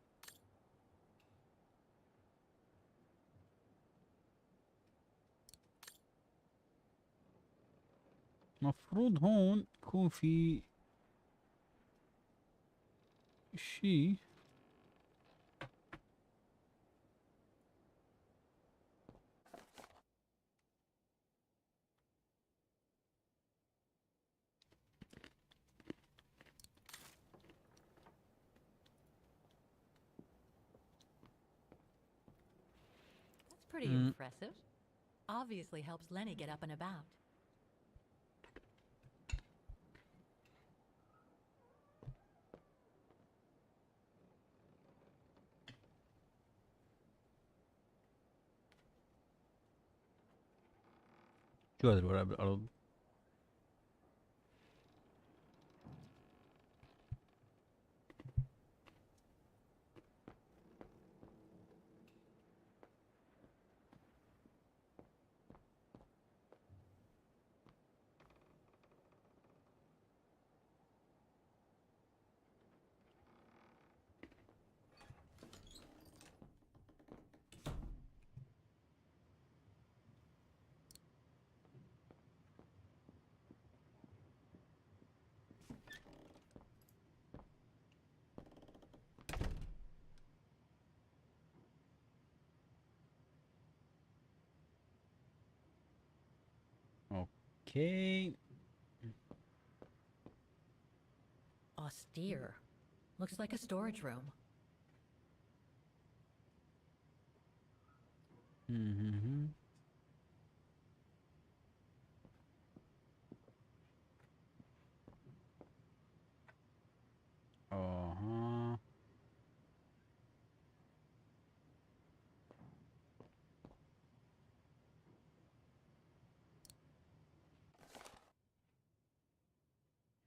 مفروض هون يكون في شي.
That's pretty impressive. Obviously helps Lenny get up and about.
شو هذا الورق بالأرض؟ اوكي.
Austere. Looks like a storage room.
مهم. اها.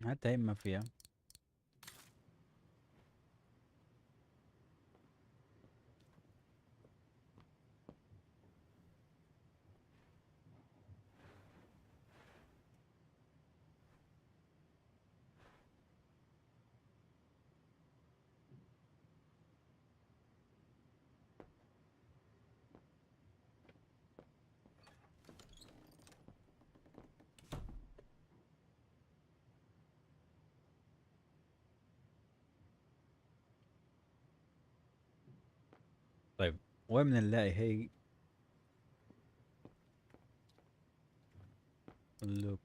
حتى هي ما فيها. طيب وين بدنا نلاقي هي؟ لوك.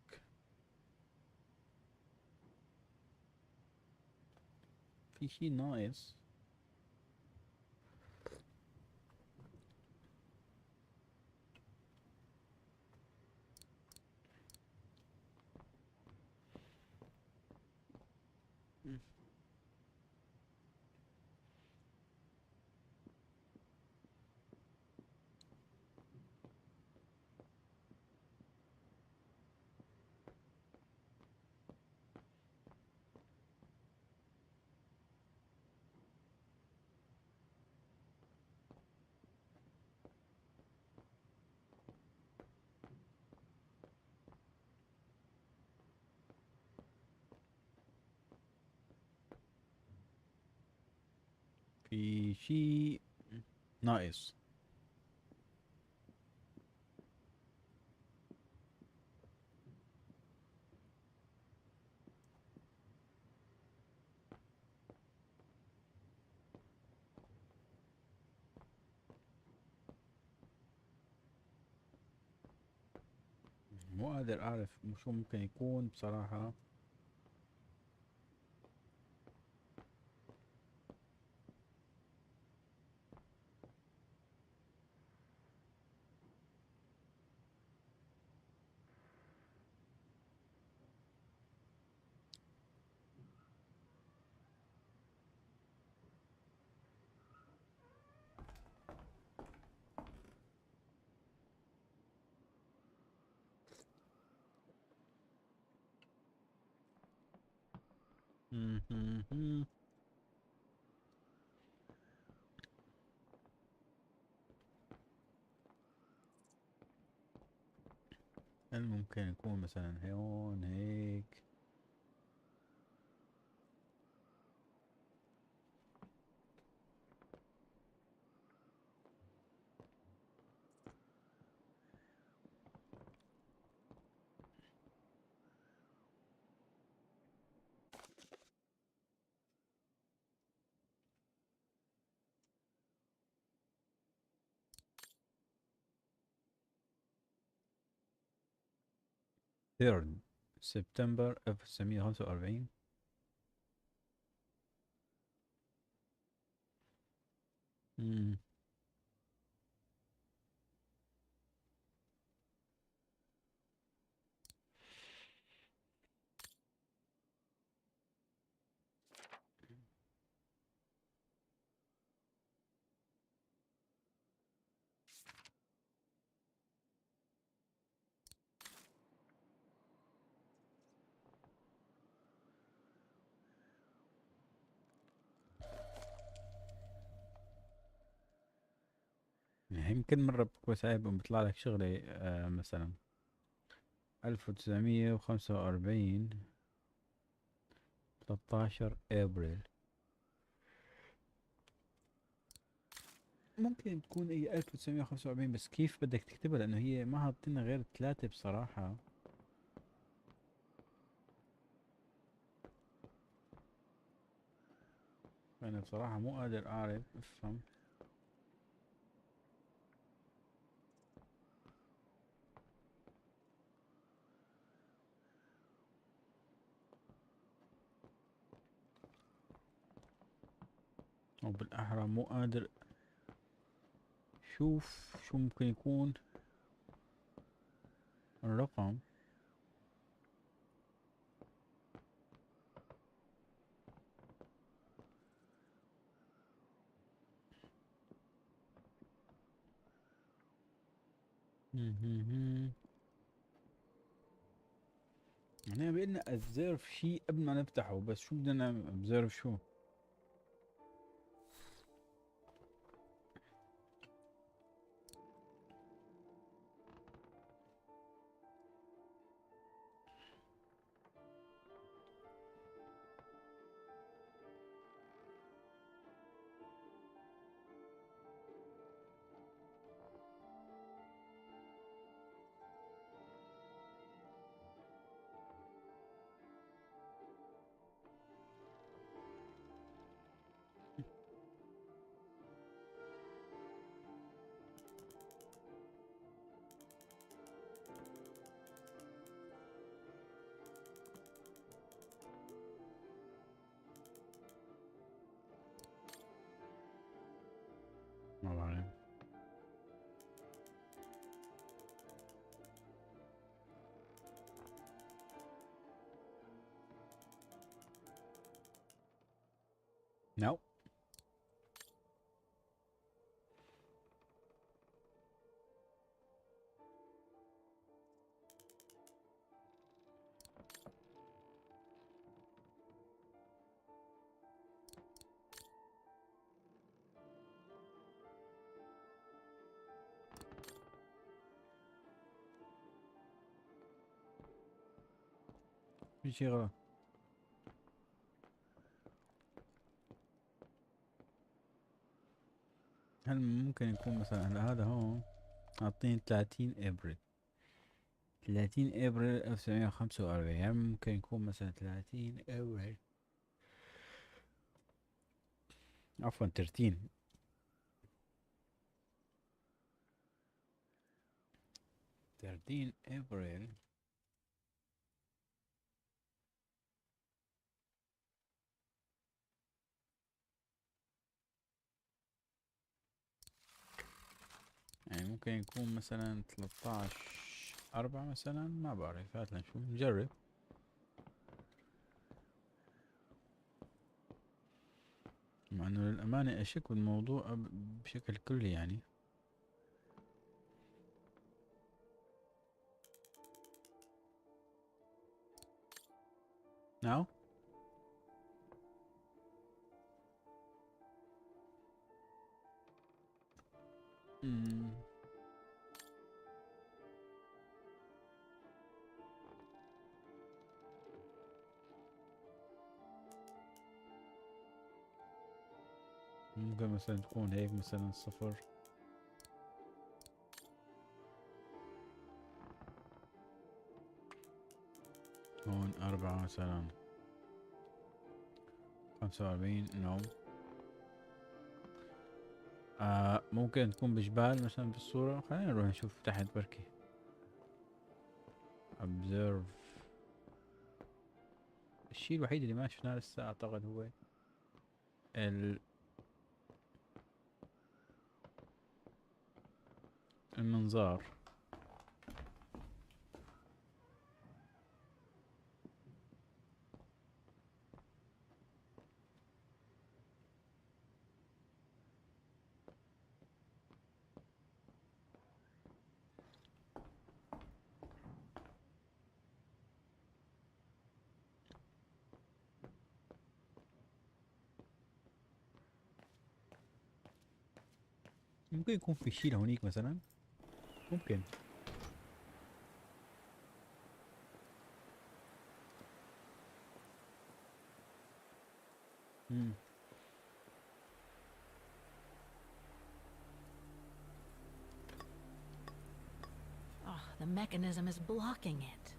في شي ناقص. في شي ناقص. مو قادر اعرف شو ممكن يكون بصراحة. مهم. هل ممكن يكون مثلا هون هيك؟3 سبتمبر 1945. مم. يعني يمكن مرة بتكون سايب بيطلع لك شغلة مثلا 1945 13 ابريل. ممكن تكون هي 1945 بس كيف بدك تكتبها لانه هي ما حاطين غير 3 بصراحة. انا بصراحة مو قادر اعرف افهم. او بالاحرى مو قادر شوف شو ممكن يكون الرقم. يعني بدنا observe شيء قبل ما نفتحه، بس شو بدنا نعمل observe شو؟ ما بعرف. No. في شي غلط. هل ممكن يكون مثلا هلا هذا هون حاطين 30 ابريل 30 ابريل 1945، يعني ممكن يكون مثلا 30 ابريل عفوا 13 ابريل يعني ممكن يكون مثلا 13/4 مثلا، ما بعرف. هات لنشوف نجرب. مع انه للأمانة اشك بالموضوع بشكل كلي يعني. ناو ممكن مثلا تكون هيك مثلا 0 هون 4 مثلا 45. نو ممكن تكون بجبال مثلا بالصورة. خلينا نروح نشوف تحت بركي. observe. الشيء الوحيد اللي ما شفناه لسه اعتقد هو المنظار. ممكن يكون في شيء لهونيك مثلا. ممكن.
Oh, the mechanism is blocking it.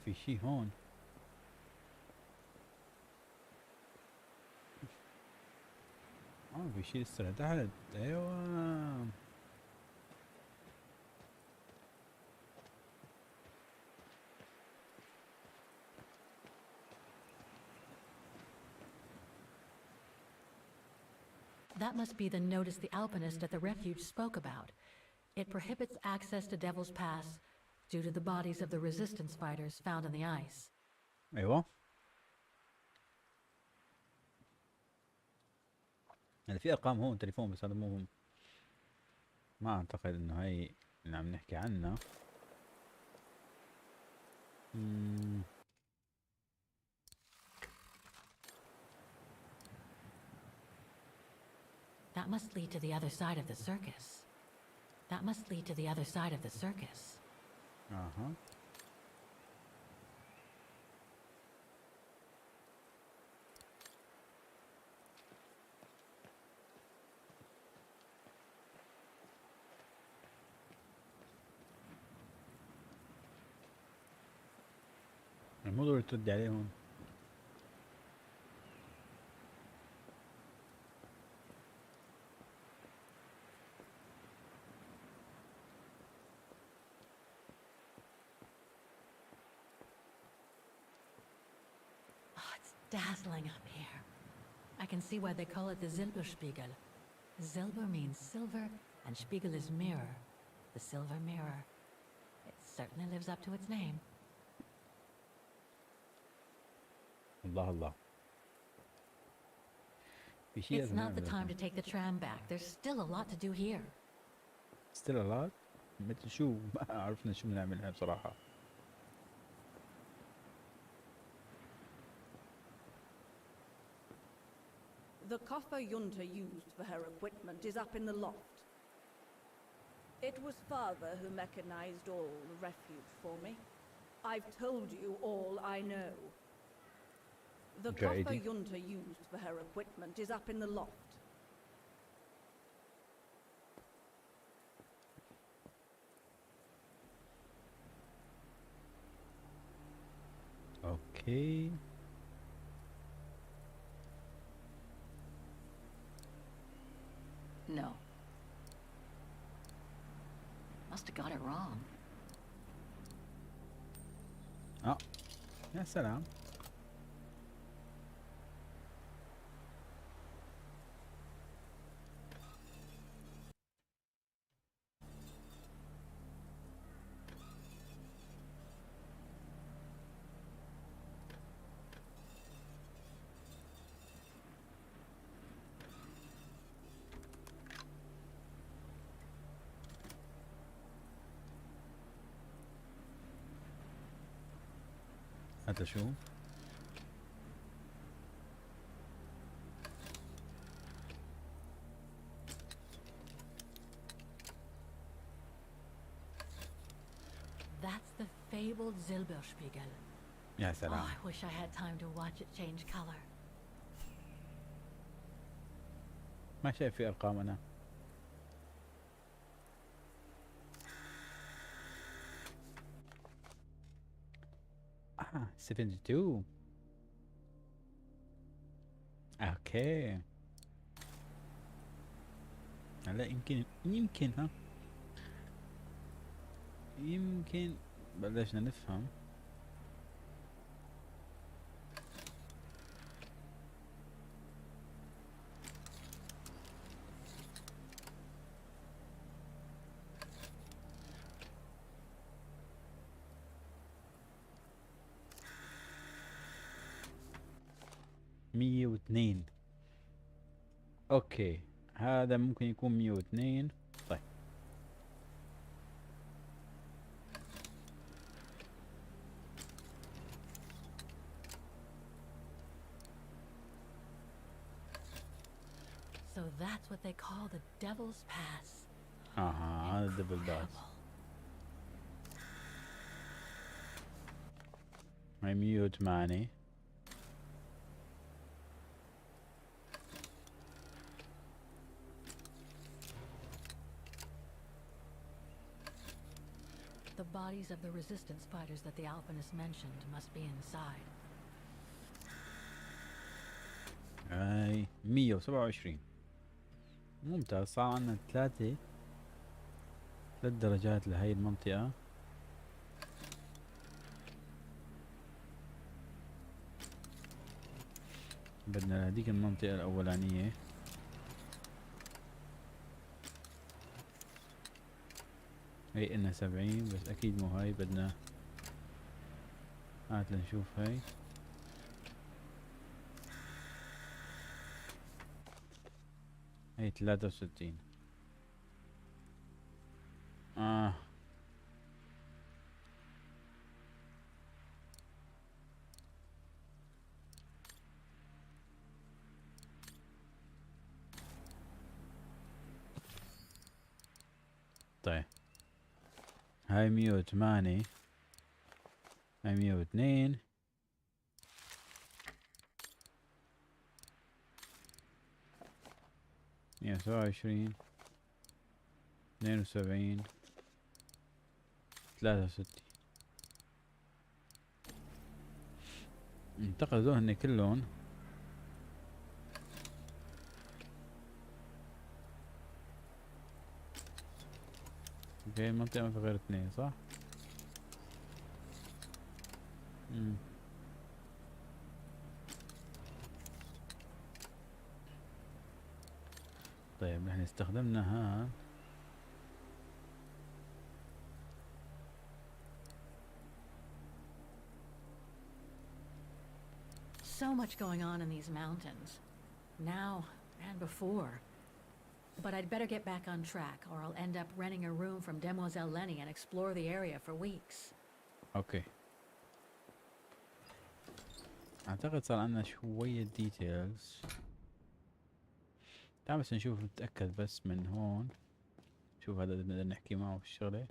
في شيء هون. في شيء لسه تحت. ايوه
That must be the notice the alpinist at the refuge spoke about. It prohibits access to Devil's Pass due to the bodies of the resistance fighters found in the ice.
ايوه. يعني في ارقام هون تليفون بس هذا مو، ما اعتقد انه هي اللي عم نحكي عنها.
That must lead to the other side of the circus. That must lead to the other side of the circus.
اها. مو ضروري تردي عليهم.
Oh, it's dazzling up here. I can see why they call it the Silberspiegel. Silber means silver, and Spiegel is mirror. The silver mirror. It certainly lives up to its name.
الله الله. في شيء
It's
لازم
not the
نعمله.
time to take the tram back. There's still a lot to do here.
Still a lot. مثل شو؟ ما عرفنا شو بنعملها بصراحة.
The coffer Junta used for her equipment is up in the loft. It was Father who mechanized all the refuge for me. I've told you all I know. The coffer Junta used for her equipment is up in the loft.
Okay.
No. Must have got it wrong.
اه يا سلام. هذا شو؟
That's the fabled Silberspiegel.
يا
Oh,
سلام.
I wish I had time to watch it change color.
ما شايف في ارقام انا. اه 72. اوكي. هلا يمكن ها، يمكن بلشنا نفهم. مية واثنين. اوكي هذا ممكن يكون 102. طيب
So that's what they call the Devil's Pass.
هذا الدبل باس. هاي 108.
The bodies of the resistance fighters that the alpinist mentioned must be inside.
هاي 127. ممتاز. صار عندنا ثلاث درجات لهي المنطقة. بدنا هذيك المنطقة الأولانية. هي إلنا 70 بس أكيد مو هاي، بدنا هات لنشوف هاي. هي 63. طيب هاي 108، هاي 102، 127، 72، 63. اعتقد هذول هن كلهم. اوكي المنطقة ما في غير 2 صح؟ طيب نحن استخدمنا ها.
So much going on in these mountains. Now and before. But I'd better get back on track or I'll end up renting a room from Demoiselle Lenny and explore the area for weeks.
اوكي اعتقد صار عندنا شوية ديتيلز. تعال بس نشوف نتأكد بس من هون. شوف هذا بدنا نحكي معه في الشغلة.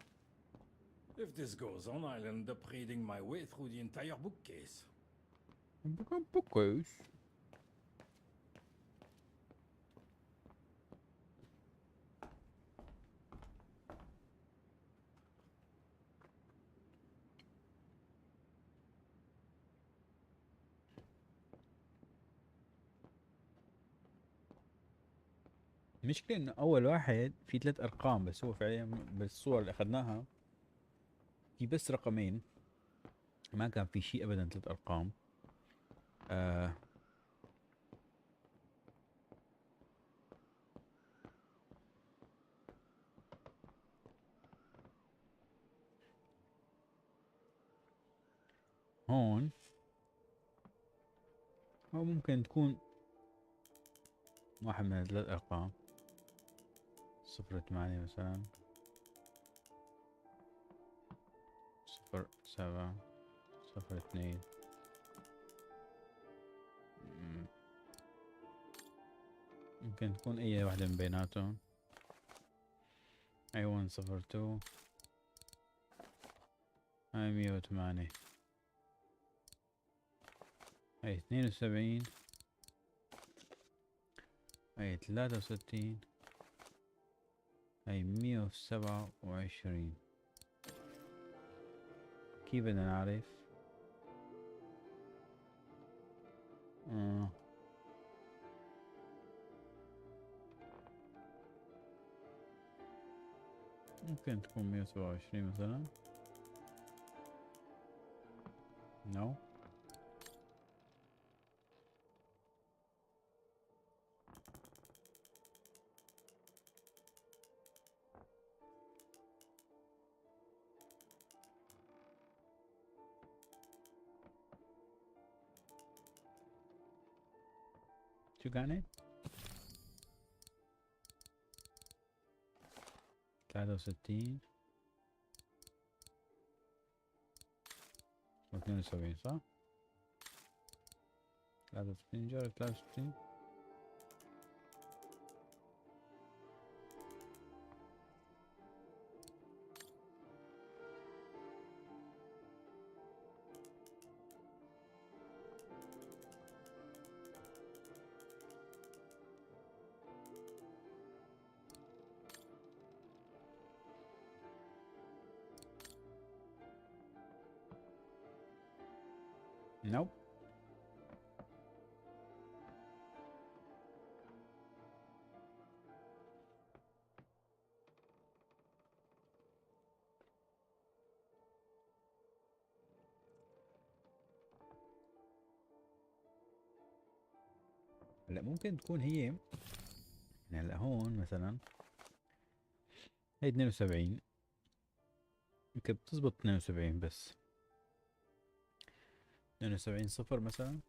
If this goes on, I'll end up reading my way through the entire bookcase.
بكون كويس. المشكلة انه اول واحد في 3 ارقام بس هو فعليا بالصور اللي اخذناها في بس رقمين، ما كان في شيء ابدا 3 ارقام. هون هو ممكن تكون واحد من 3 ارقام، 08 مثلا، 07، 02. ممكن تكون اي واحدة من بيناتهم. اي 102، هاي 108، هاي 72، هاي 63، هاي 127. كيف بدنا نعرف؟ ممكن تكون 127 مثلا. نو شو كانت؟ 63 و 72 صح؟ 63 جرب 63. نو هلا ممكن تكون هي. هلا هون مثلا هي 72 يمكن بتزبط 72 بس. 72 صفر مثلا،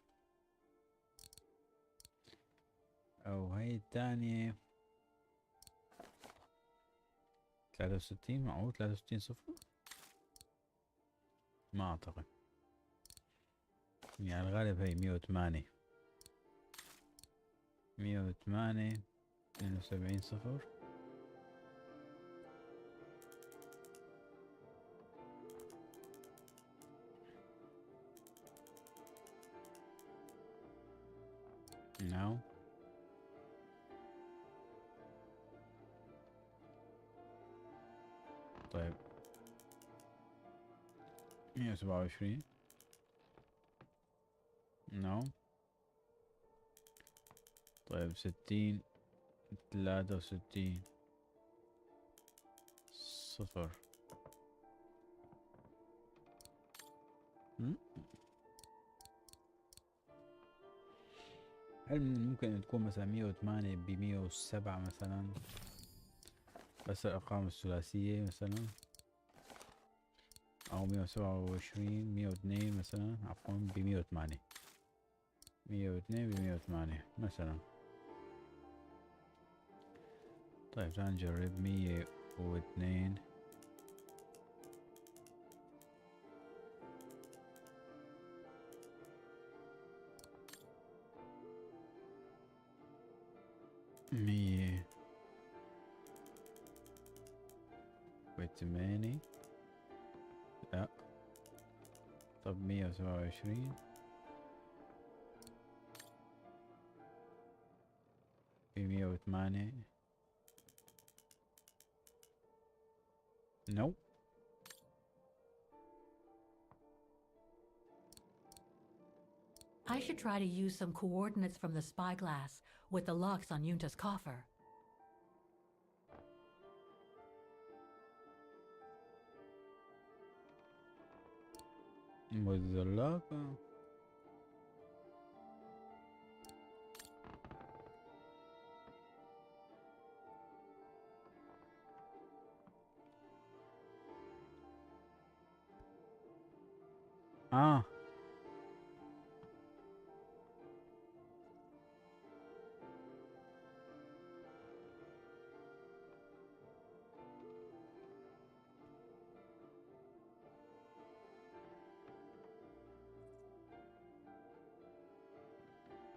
او هي الثانية 63. معقول 63 صفر؟ ما اعتقد، يعني الغالب هي 108. 108 72 صفر. نعم. طيب 127. نعم. طيب 60 63 صفر. هل ممكن أن تكون مثلا 108 ب 107 مثلا، بس الأرقام الثلاثية مثلا، أو 127 102 مثلا، عفوا ب 108. 102 ب 108 مثلا. طيب تعال نجرب 102. مية وثمانية. لا. طب 127 ب108. نو.
I should try to use some coordinates from the spyglass with the locks on Yunta's coffer.
والزلاقة.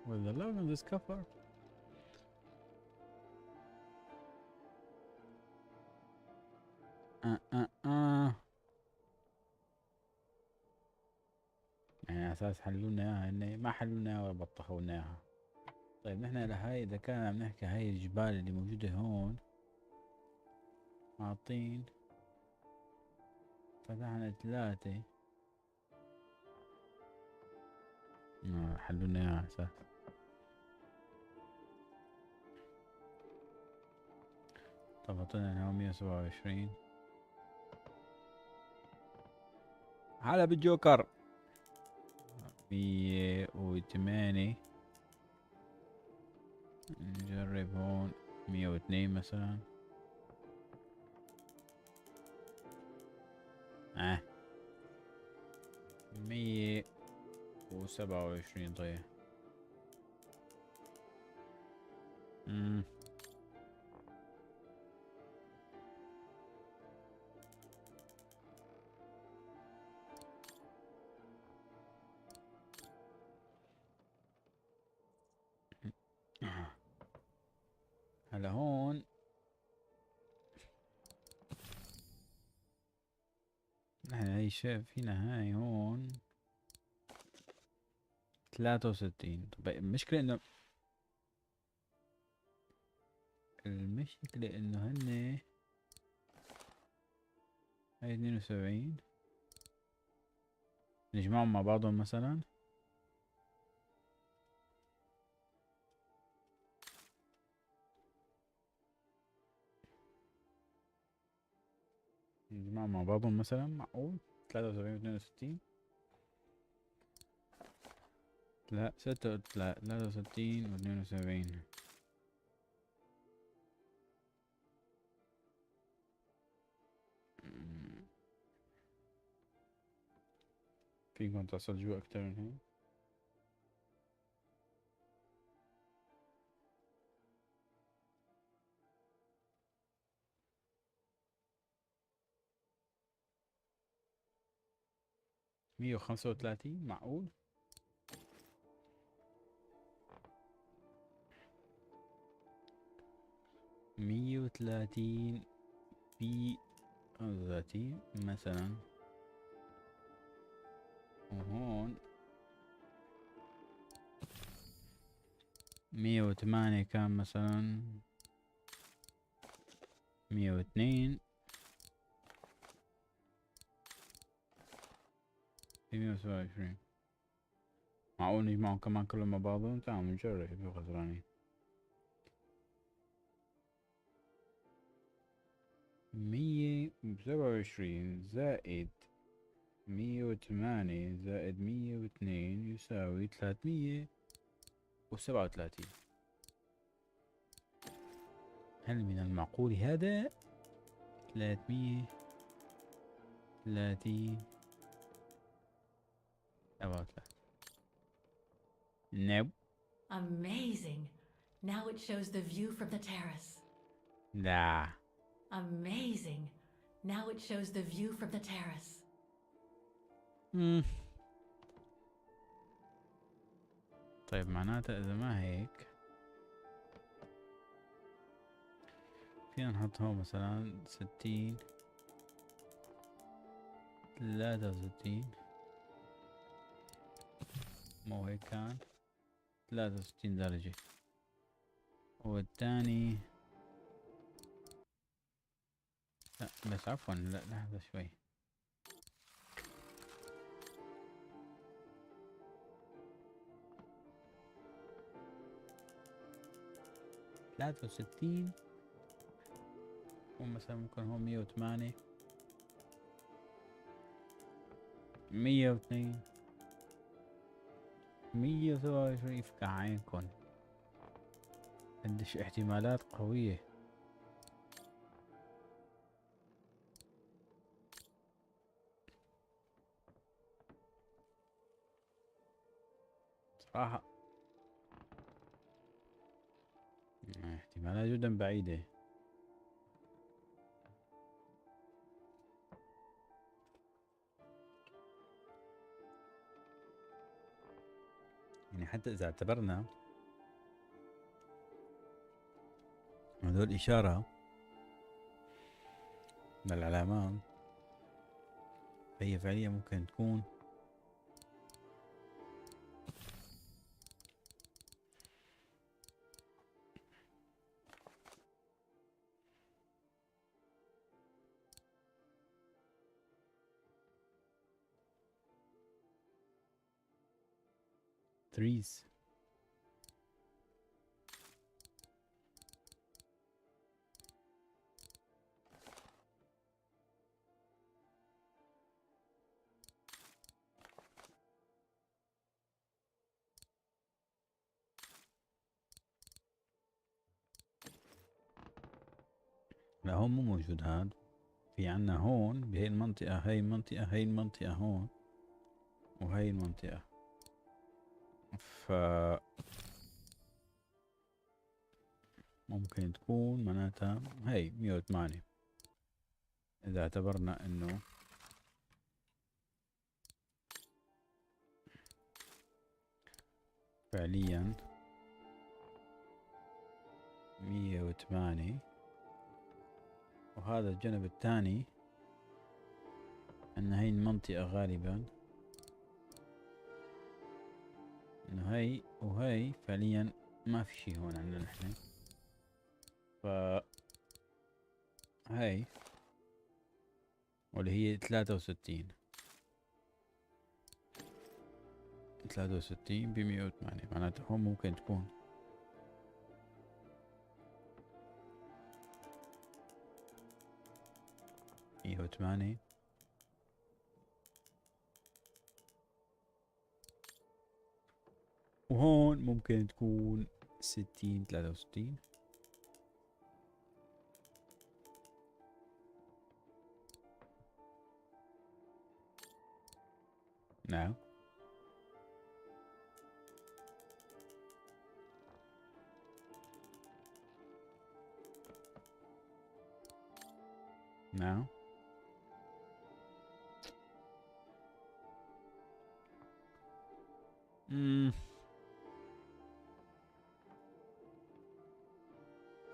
With the logo on this cover. يعني اساس حلونا اياها، هن ما حلونا اياها ولا بطخونا اياها. طيب نحن لهاي اذا كان عم نحكي هاي الجبال اللي موجودة هون عاطين، فتحنا 3. حلونا اياها اساس. طب اعطينا هون 127. هلا بالجوكر. 108. نجرب هون 102 مثلا. 127. طيب هلا هون نحن هاي شايف فينا هاي هون 63. طب المشكلة انه هن هاي 72 نجمعهم مع بعضهم مثلا. نجمعهم مع بعضهم مثلا، معقول 73 و 62. لا 63 و 72. فيكم توصل جوا أكتر من هيك. مية وخمسة وثلاثين معقول؟ مية وثلاثين في 35 مثلا، وهون 108 كان مثلا 102 في 127. معقول نجمعهم كمان كلهم مع بعضهم؟ تعالوا نجرب شو خسرانين. 127 زائد 108 زائد 102 يساوي 337. هل من المعقول هذا؟ 330 37. Nope.
Amazing. Now it shows the view from the terrace.
لا.
Amazing. Now it shows the view from the terrace.
طيب معناته إذا ما هيك فينا نحط هون مثلا 60 63. مو هيك كان 63 درجة، والثاني لا بس عفوا لا لحظة شوي. ثلاثة وستين، ومثلا ممكن هون 108 102 127. يفكع عينكن، عندش احتمالات قوية. صراحة احتمالات جدا بعيدة. يعني حتى إذا اعتبرنا هذول إشارة للعلامات، فهي فعليا ممكن تكون threes. لا هون مو موجود هاد. في عنا هون بهي المنطقة، هاي المنطقة، هاي المنطقة هون، وهاي المنطقة. ف ممكن تكون معناتها هاي 108 إذا اعتبرنا إنه فعليا 108. وهذا الجانب الثاني ان هاي المنطقة غالبا انه هاي وهاي فعليا ما في شي هون عندنا نحن. ف هاي واللي هي 63 ب 108، معناته هون ممكن تكون مية وثمانية، وهون ممكن تكون 60 63. نعم. نعم. امم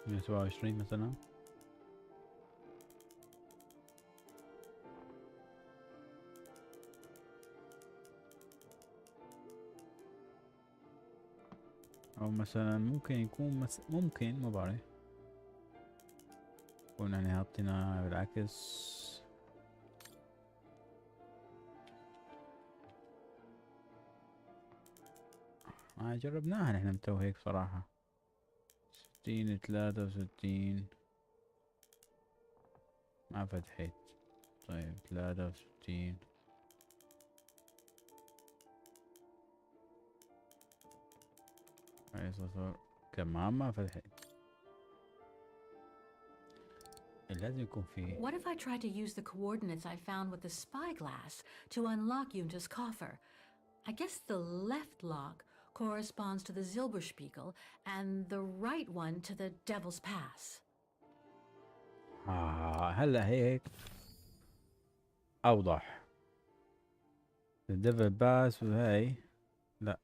127 مثلا. او مثلا ممكن يكون ممكن ما بعرف يكون يعني حاطينها بالعكس. جربناها نحن متو هيك صراحة. 60 63 ما فتحت. طيب 63 صار كمان ما فتحت. لازم يكون في.
What if I tried to use the coordinates I found with the spyglass to unlock Junta's coffer? I guess the left lock corresponds to the Zilberspiegel and the right one to the Devil's Pass.
هلا هيك اوضح. الديفل باس وهي لا.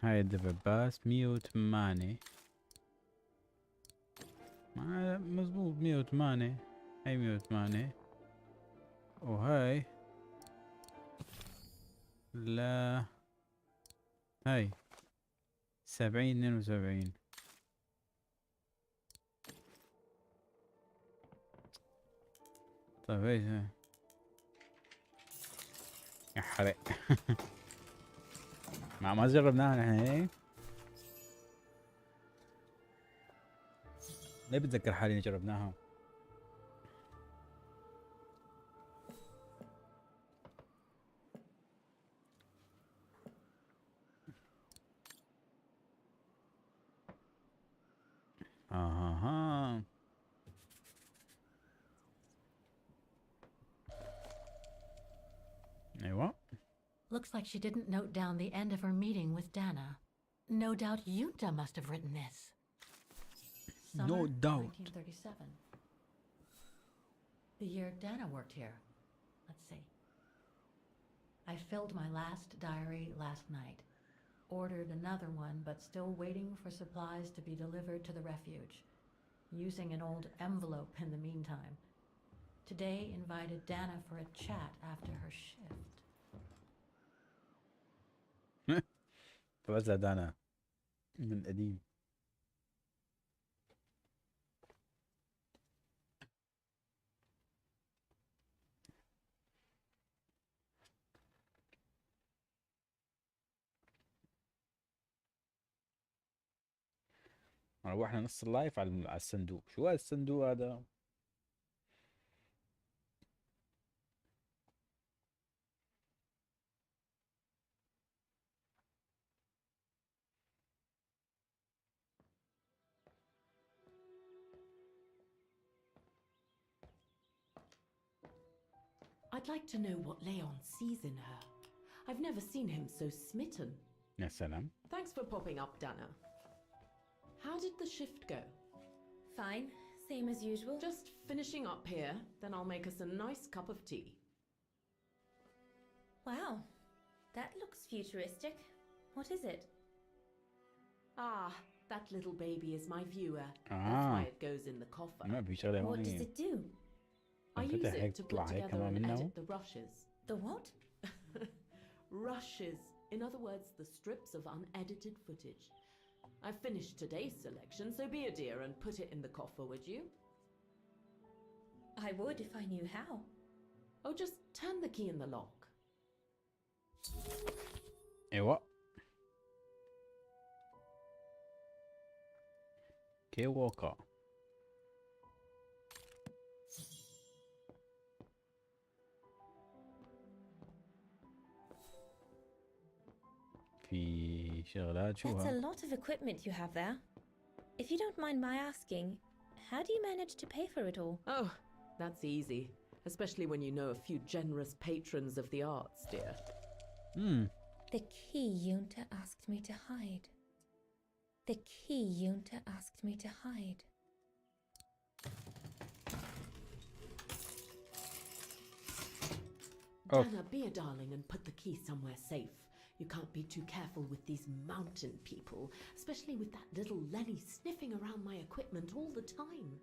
هاي الديفل باس 108 مظبوط 108. هاي 108 وهاي لا هاي 70 72. طيب ايش هاي يا حرق. ما جربناها نحن هيك. ليه بتذكر حالي اني جربناها. ها ايوه.
Looks like she didn't note down the end of her meeting with Dana. No doubt Junta must have written this.
No
Summer
doubt.
1937. The year Dana worked here. Let's see. I filled my last diary last night. Ordered another one, but still waiting for supplies to be delivered to the refuge. Using an old envelope in the meantime. Today invited Dana for a chat after her shift.
توزع دانا من قديم. روحنا نص اللايف على الصندوق. شو هذا الصندوق هذا؟
I'd like to know what Leon sees in her. I've never seen him so smitten.
يا سلام.
Thanks for popping up, Dana. How did the shift go?
Fine, same as usual.
Just finishing up here, then I'll make us a nice cup of tea.
Wow, that looks futuristic. What is it?
Ah, that little baby is my viewer. That's why it goes in the coffer.
ما في شغلة
What does
هون.
it do?
I use
انفتح هيك
it to
تطلع
put
هيك
together
كمان
and
منه.
edit the rushes.
The what?
Rushes. In other words, the strips of unedited footage. I've finished today's selection, so be a dear and put it in the coffer, would you?
I would if I knew how.
Oh, just turn the key in the lock.
ايوه. كي ووكا. في شغلات
That's
شوها.
a lot of equipment you have there. If you don't mind my asking, how do you manage to pay for it all?
Oh, that's easy. Especially when you know a few generous patrons of the arts, dear.
The key Yunta asked me to hide. The key Yunta asked me to hide.
Oh.
Dana, be a darling and put the key somewhere safe. You can't be too careful with these mountain people, especially with that little Lenny sniffing around my equipment all the time.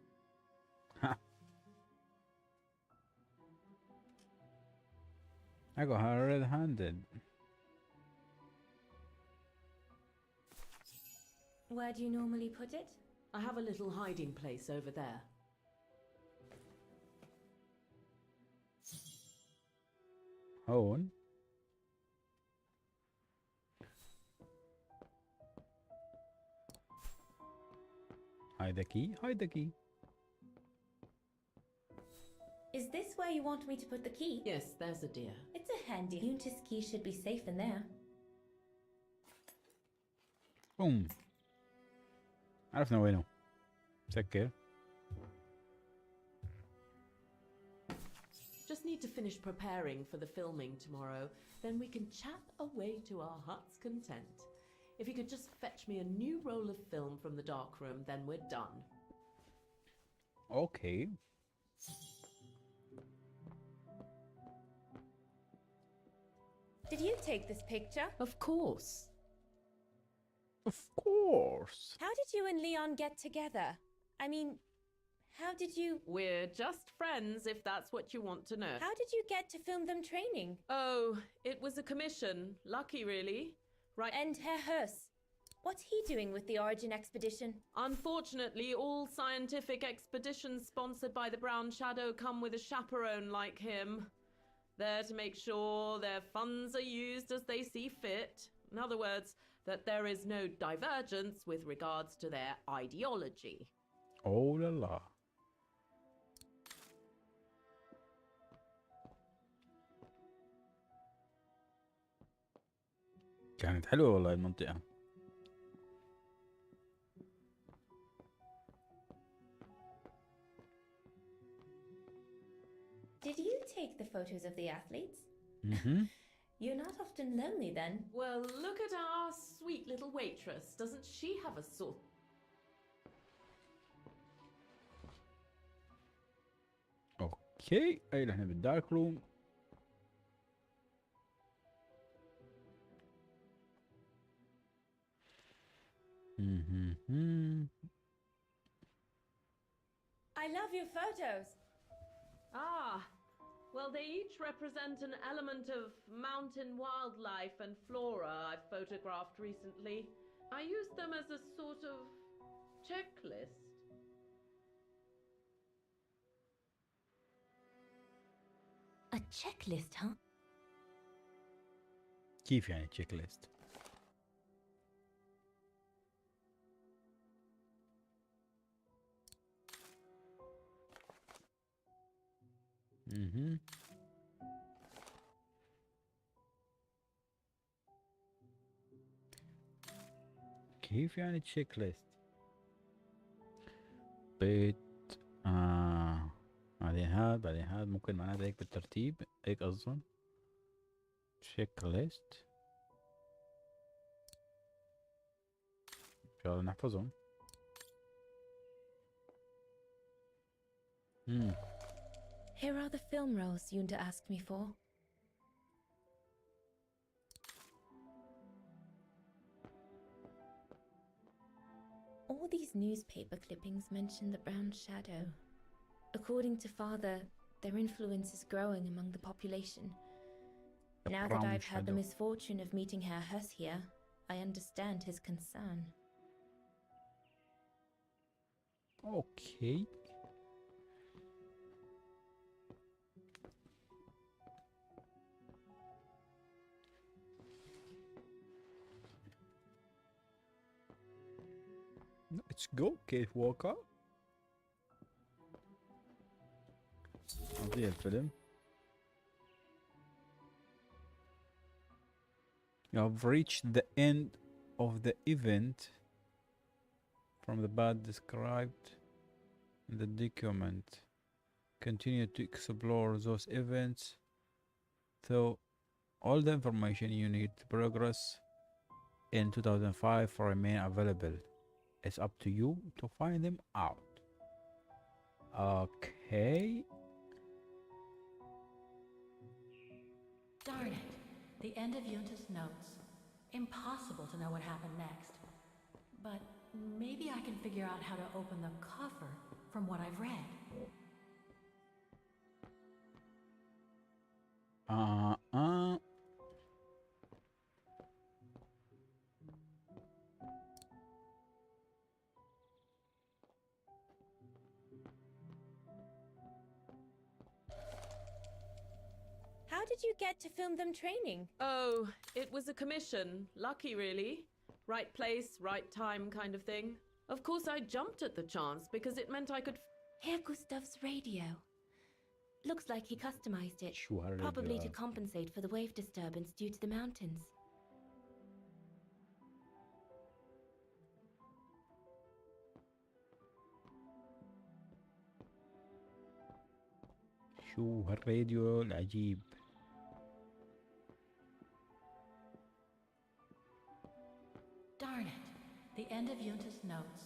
I got her red-handed.
Where do you normally put it?
I have a little hiding place over there.
هون. هيدا key. هيدا key.
Is this where you want me to put the key?
Yes, there's a dear.
It's a handy. Yunta's key should be safe in there.
بوم. عرفنا وينه. سكر.
Just need to finish preparing for the filming tomorrow. Then we can chat away to our heart's content. If you could just fetch me a new roll of film from the darkroom, then we're done.
Okay.
Did you take this picture?
Of course.
Of course.
How did you and Leon get together? I mean, how did you...
We're just friends, if that's what you want to know.
How did you get to film them training?
Oh, it was a commission. Lucky, really. Right.
And Herr Hers, what's he doing with the Origin expedition?
Unfortunately, all scientific expeditions sponsored by the Brown Shadow come with a chaperone like him. There to make sure their funds are used as they see fit. In other words, that there is no divergence with regards to their ideology.
Oh la la. كانت حلوة والله المنطقة.
Did you take the photos of the athletes?
Mm-hmm.
You're not often lonely then.
Well, look at our sweet little waitress. Doesn't she have a sort?
اوكي اي نحن بالدارك روم.
I love your photos.
Ah, well, they each represent an element of mountain wildlife and flora I've photographed recently. I used them as a sort of checklist.
A checklist, huh?
كيف يعني تشيك ليست؟ كيف يعني تشيك ليست؟ بيت بعدين هذا ممكن معناته هيك بالترتيب، هيك اظن. تشيك ليست ان شاء الله نحفظهم.
Here are the film rolls Yunta asked me for. All these newspaper clippings mention the Brown Shadow. According to Father, their influence is growing among the population. Now that
Brown
I've had the
Shadow.
misfortune of meeting Herr Hers here, I understand his concern.
اوكي. Let's go كيف ووكر. نضيع الفيلم. You have reached the end of the event from the path described. the document. Continue to explore those events so all the information you need to progress in 2005 remain available. It's up to you to find them out. Okay.
Darn it. The end of Yunta's notes. Impossible to know what happened next. But maybe I can figure out how to open the cover from what I've read.
How did you get to film them training?
Oh, it was a commission. Lucky, really. Right place, right time kind of thing. Of course, I jumped at the chance because it meant I could...
Hear Gustav's radio. Looks like he customized it,
شو هالراديو
probably to
هذا؟
compensate for the wave disturbance due to the mountains.
شو هالراديو العجيب؟
Darn it. The end of Yunta's notes.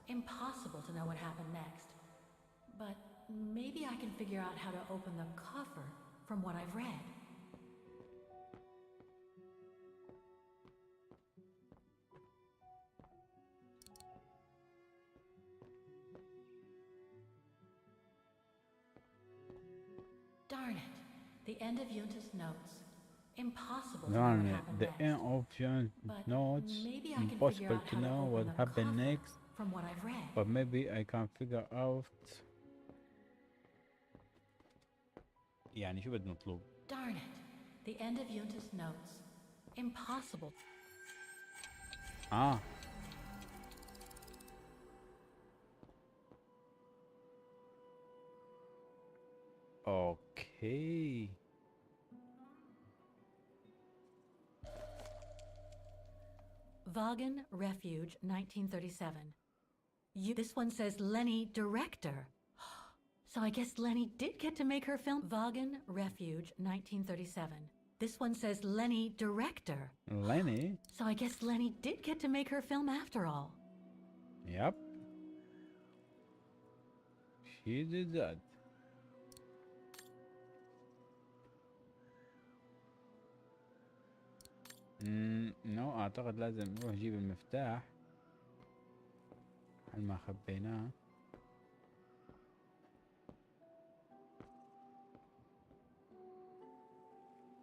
Impossible to know what happened next. But maybe I can figure out how to open the cover from what I've read. Darn it. The end of Yunta's notes. Impossible to know what happened
The
next.
end of your
But
notes.
maybe I can figure
Impossible
out
to
how to
know
open
what
the
happened
cover
next.
from what I've read.
But maybe I can figure out. يعني شو بدنا نطلب؟
Darn it. The end of Yunta's notes. Impossible.
Ah. Okay.
Vaughan Refuge, 1937. This one says Lenny, director. So I guess Lenny did get to make her film. Vaughan Refuge, 1937. This one says Lenny, director.
Lenny?
So I guess Lenny did get to make her film after all.
Yep. She did that. نو اعتقد لازم نروح نجيب المفتاح على ما خبيناه.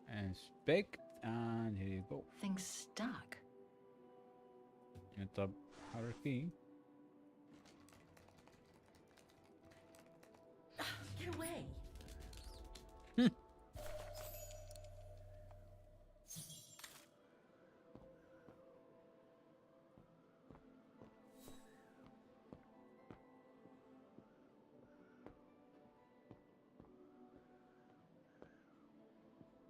Inspect and here you go.
Things stuck.
طب حركيه.
Get away.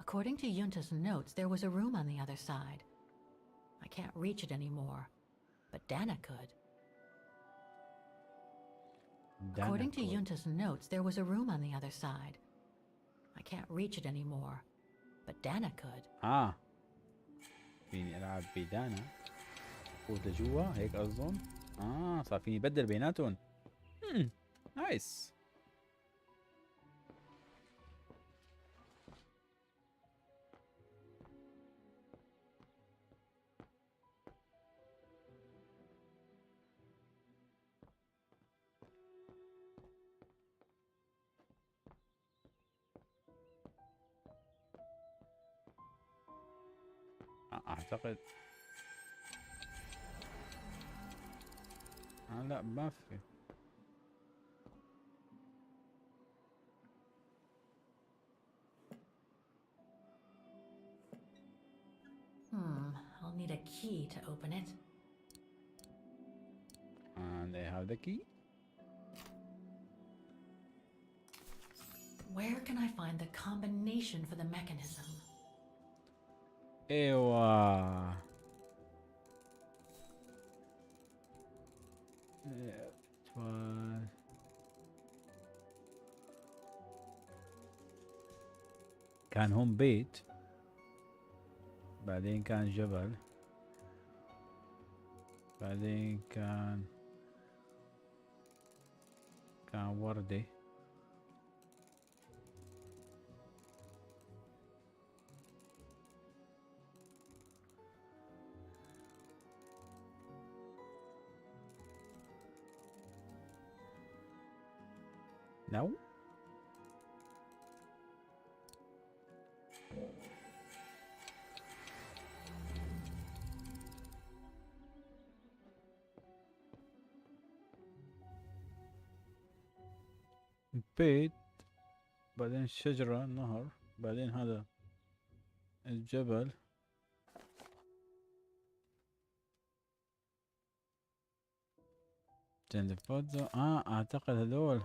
According to Yunta's notes, there was a room on the other side. I can't reach it anymore, but Dana could. According to Yunta's notes, there was a room on the other side. I can't reach it anymore, but Dana could.
فيني العب بدانا فوت لجوا هيك اظن. صار فيني بدل بيناتهم. نايس. اعتقد لا ما في.
I'll need a key to open it.
And I have the key.
Where can I find the combination for the mechanism?
ايوه. It was كان هم بيت، بعدين كان جبل، بعدين كان وردة، نو بيت، بعدين شجرة، نهر، بعدين هذا الجبل، اعتقد هذول.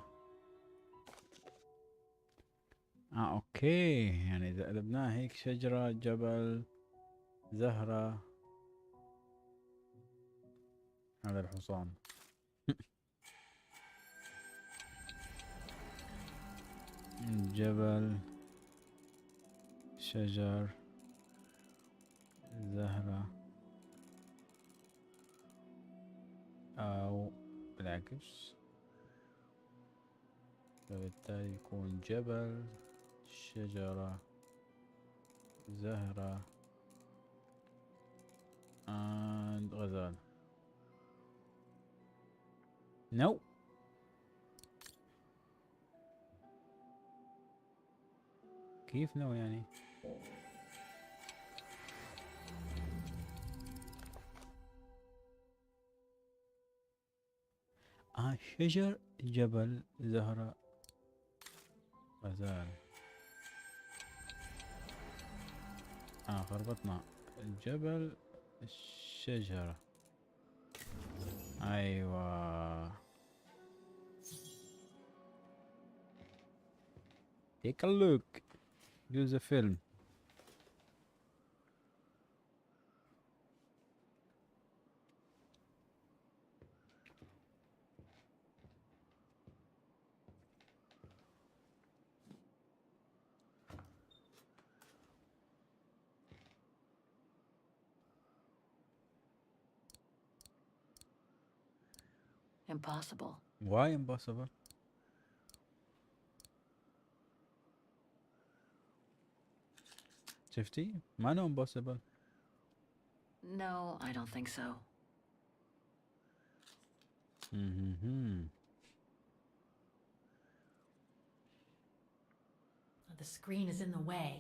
اوكي، يعني اذا قلبناها هيك شجرة، جبل، زهرة، هذا الحصان. جبل، شجر، زهرة، او بالعكس، فبالتالي يكون جبل، شجرة، زهرة، and غزال. نو كيف نو يعني؟ شجر، جبل، زهرة، غزال. خربطنا الجبل، الشجرة. ايوه، take a look, use a film.
Impossible.
Why impossible? شفتي؟ ما انه impossible.
No, I don't think so. The screen is in the way.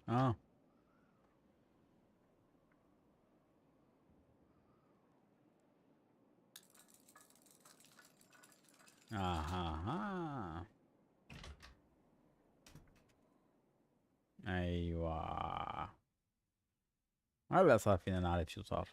اه اها، ايوه، هلا صار فينا نعرف شو صار.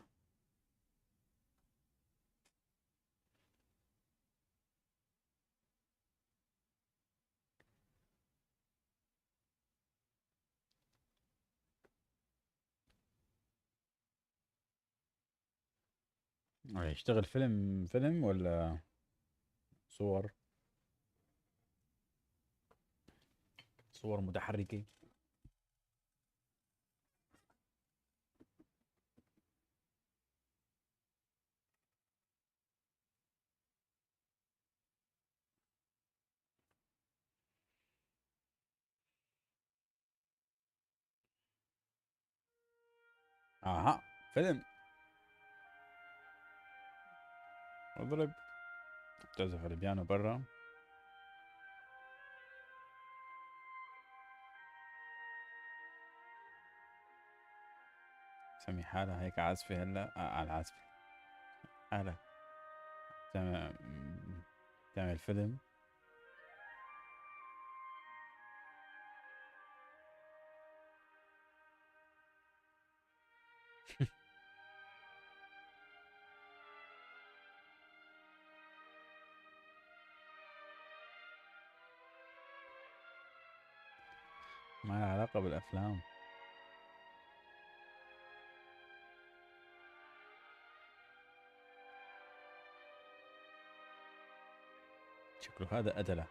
يشتغل فيلم ولا صور؟ صور متحركة. اها، فيلم. اضرب. تعزف على البيانو برا. سمي حالها هيك عازفة هلا، على العازفة حالها تعمل فيلم. ما لها علاقة بالأفلام. شكله هذا أدلة.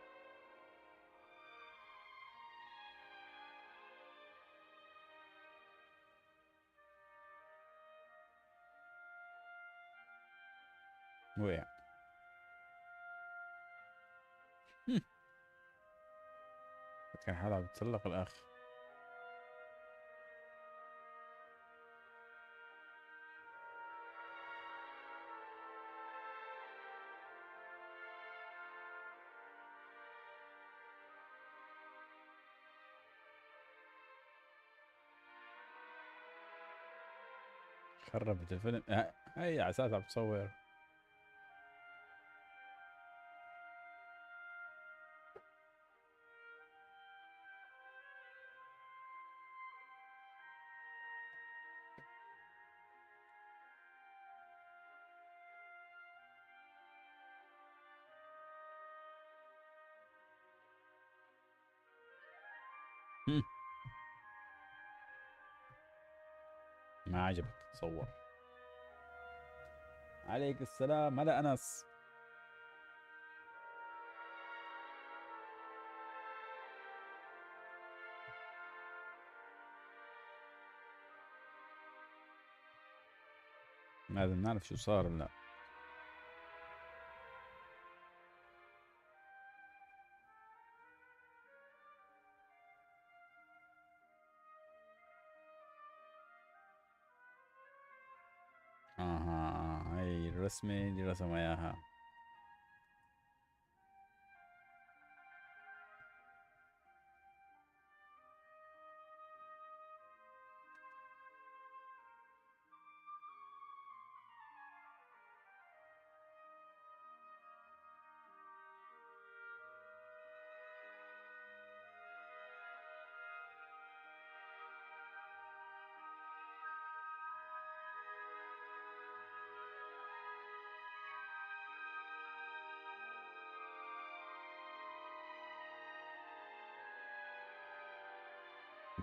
وقع. كان حالها بتسلق الأخ. خربت الفيلم. هي على اساس عم تصور. هم. ما عجبك تصور. عليك السلام. هلا أنس. لازم نعرف شو صار. لا هاي الرسمة اللي رسمها اياها.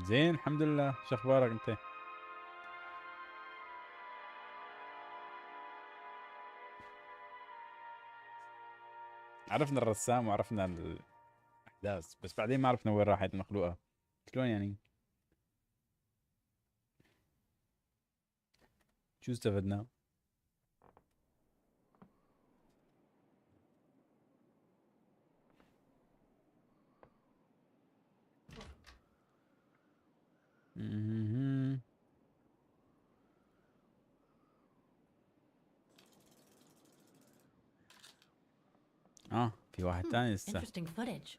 زين الحمد لله. شو اخبارك انت؟ عرفنا الرسام وعرفنا الاحداث، بس بعدين ما عرفنا وين راحت المخلوقة. شلون يعني؟ شو استفدنا؟ مهم. في واحد تاني لسه.
Interesting footage.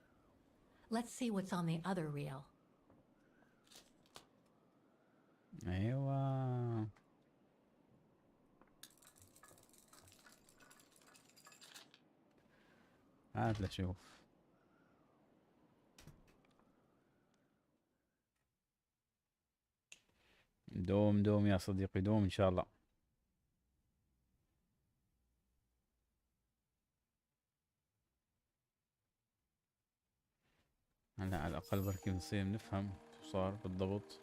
Let's see what's on the other reel.
ايوه. هات لشوف. دوم دوم يا صديقي، دوم ان شاء الله. هلا على الاقل بركي بنصير نفهم شو صار بالضبط.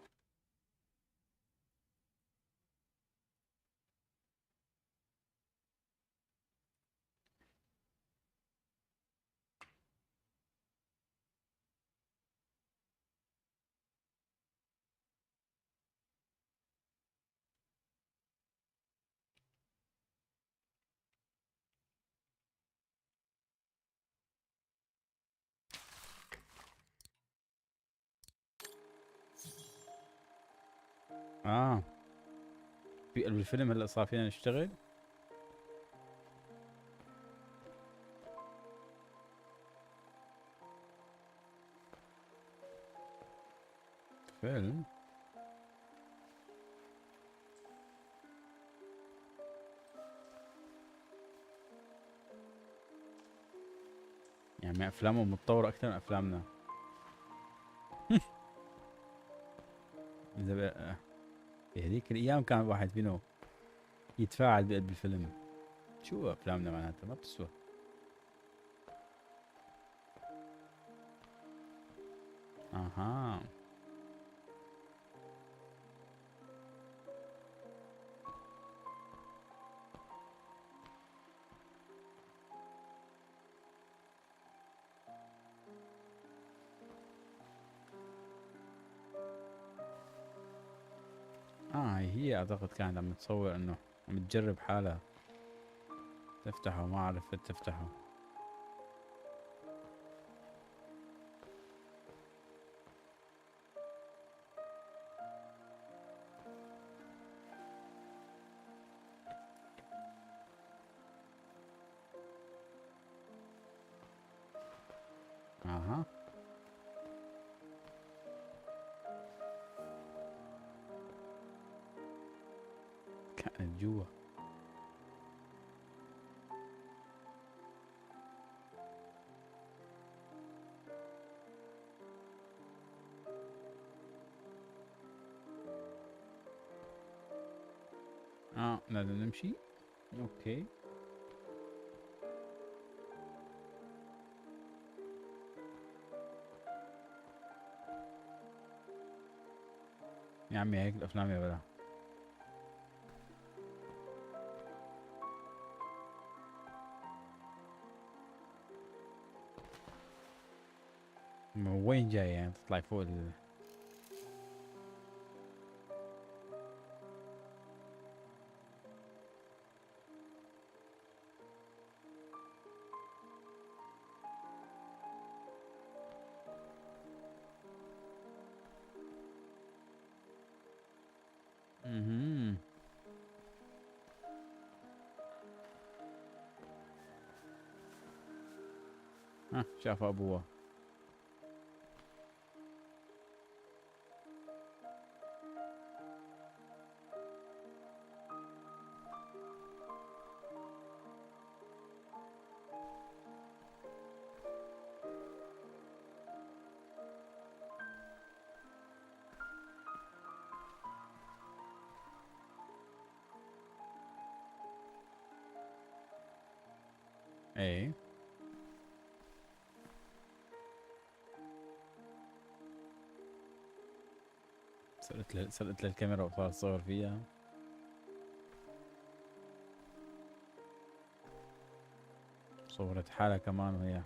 في قلب الفيلم هلا صار فينا نشتغل. فيلم يعني افلامهم متطورة اكثر من افلامنا. اذا في هذيك الايام كان الواحد فينا يتفاعل بقلب الفيلم. شو افلامنا معناتها ما بتسوى. اها هي اعتقد كانت عم تصور انه عم تجرب حالها تفتحه، ما عرفت تفتحه. اها كانت جوا. لازم نمشي. اوكي يا عمي هيك الافلام يا بلا. من وين جاي يعني تطلع فوق اها شاف ابوه. ايه سرقت الكاميرا وصار صور فيها. صورت حالها كمان وهي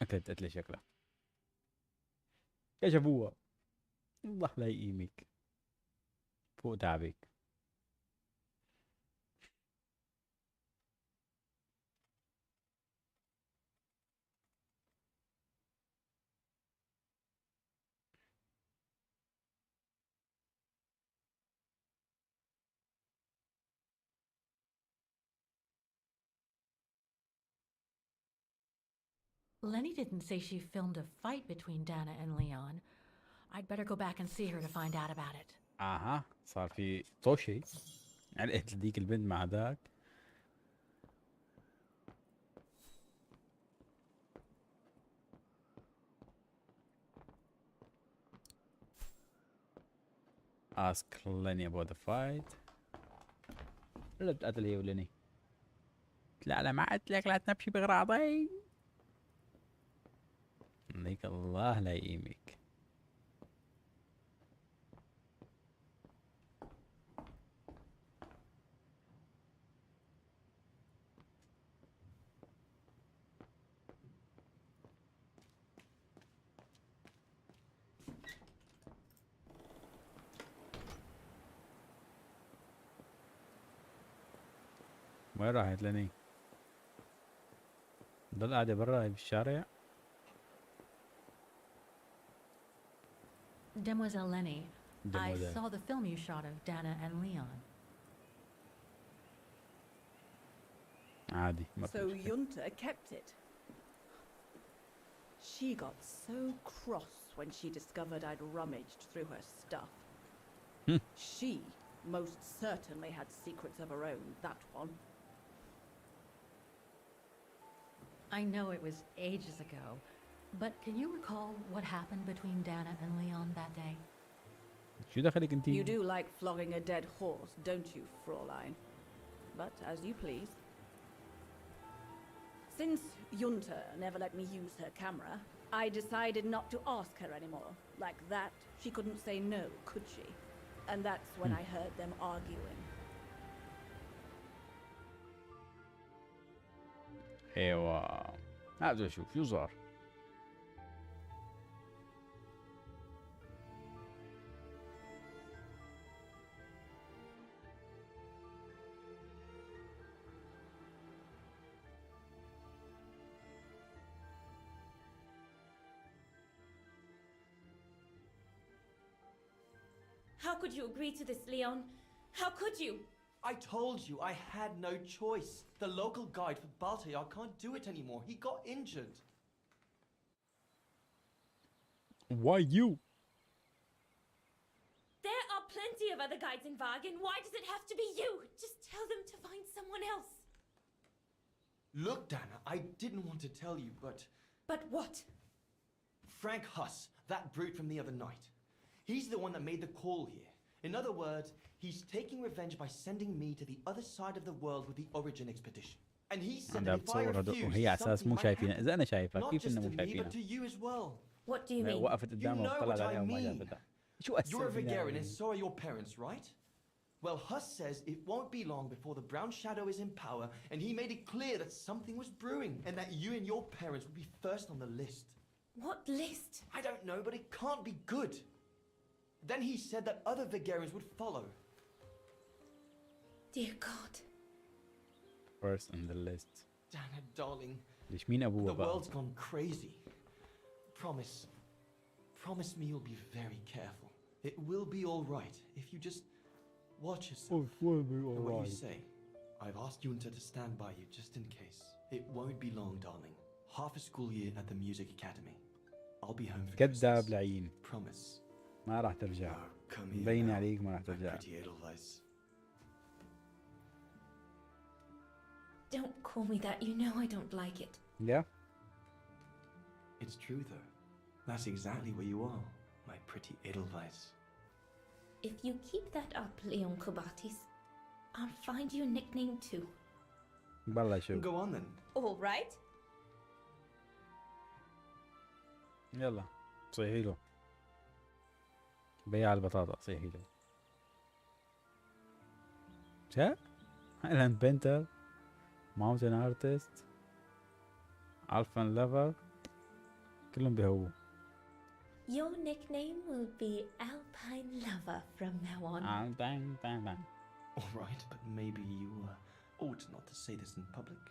اكلت قتلة شكلها. ايش ابوها؟ الله لا يقيمك فوق تعبك.
Lenny didn't say she filmed a fight between Dana and Leon. I'd better go back and see her to find out about it.
صار في طوشي علقت لديك البنت مع ذاك. ask Lenny about the fight. ولا بتقتل هي وليني؟ لا ما قلت لك لا تنبشي بغراضي. عليك الله لا يقيمك. وين راحت ليني؟ ضل قاعدة برا بالشارع؟
Demoiselle Lenny, I
Demoiselle.
saw the film you shot of Dana and Leon.
عادي ما في
So
مشكلة.
Junta kept it. She got so cross when she discovered I'd rummaged through her stuff. She most certainly had secrets of her own, that one.
I know it was ages ago, but can you recall what happened between Dana and Leon that day?
شو دخلك انتي؟
You do like flogging a dead horse, don't you, Fräulein? But as you please. Since Junta never let me use her camera, I decided not to ask her anymore. Like that, she couldn't say no, could she? And that's when I heard them arguing.
ايوه عايز اشوف شو صار.
How could you agree to this, Leon? How could you?
I told you I had no choice. The local guide for Baltayar can't do it anymore. He got injured.
Why you?
There are plenty of other guides in Wagen. Why does it have to be you? Just tell them to find someone else.
Look, Dana, I didn't want to tell you, but
But what?
Frank Huss, that brute from the other night, he's the one that made the call here. In other words, he's taking revenge by sending me to the other side of the world with the Origin expedition. And he said
عندها
that if I
بتصور هدول
refuse,
وهي على اساس
something
مو
might
شايفينها.
happen.
اذا انا شايفها
Not
كيف
just
انه
to
مو
me, but
شايفينها؟
to you as well.
What do you mean?
وقفت قدامها
know
وطلعت
what I
عليها وما
mean.
جابتها. شو
You're a
أثر فينا؟
Vigarian and so are your parents, right? Well, Huss says it won't be long before the Brown Shadow is in power, and he made it clear that something was brewing, and that you and your parents would be first on the list.
What list?
I don't know, but it can't be good. Then he said that other Vigarians would follow.
Dear God.
First on the list.
Dana, darling,
ليش مين أبوه
the
بقى؟
world's gone crazy. Promise me you'll be very careful. It will be all right if you just watch yourself. And what you say. I've asked Junta to stand by you just in case. It won't be long, darling. Half a school year at the music academy. I'll be home for
كذاب
Christmas.
لعين.
Promise.
ما راح ترجع.
Come here
مبين
now,
عليك ما راح
my
ترجع.
pretty Edelweiss.
Don't call me that. You know I don't like it.
Yeah.
It's true though. That's exactly where you are, my pretty Edelweiss.
If you keep that up, Leon Kobatis, I'll find you a nickname too.
بالله شو.
Go on then.
All right?
يلا صيحي له. بياع البطاطا صيحي له. شا؟ ايلاند بنتر. ماونتن ارتست. الفن لافر. كلهم بيهووا.
Your nickname will be Alpine Lover from now on.
bang bang bang.
All right, but maybe you ought not to say this in public.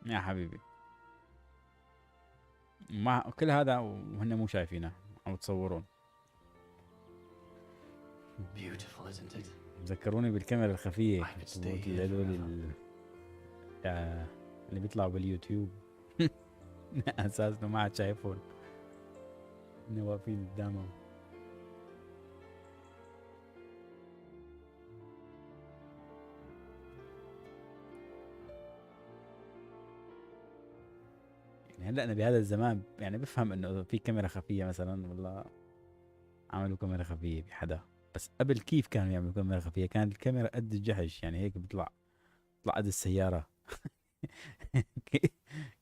يا حبيبي. ما كل هذا وهن مو شايفينه او تصورون.
Beautiful, isn't it?
ذكروني بالكاميرا الخفية.
I could stay here
هذول اللي بيطلعوا باليوتيوب. اساس انه ما عاد شايفون. انه واقفين قدامهم. يعني هلا انا بهذا الزمان يعني بفهم انه في كاميرا خفية مثلا والله عملوا كاميرا خفية بحدا، بس قبل كيف كانوا يعملوا كاميرا خفية؟ كانت الكاميرا قد الجحش يعني هيك بيطلع قد السيارة.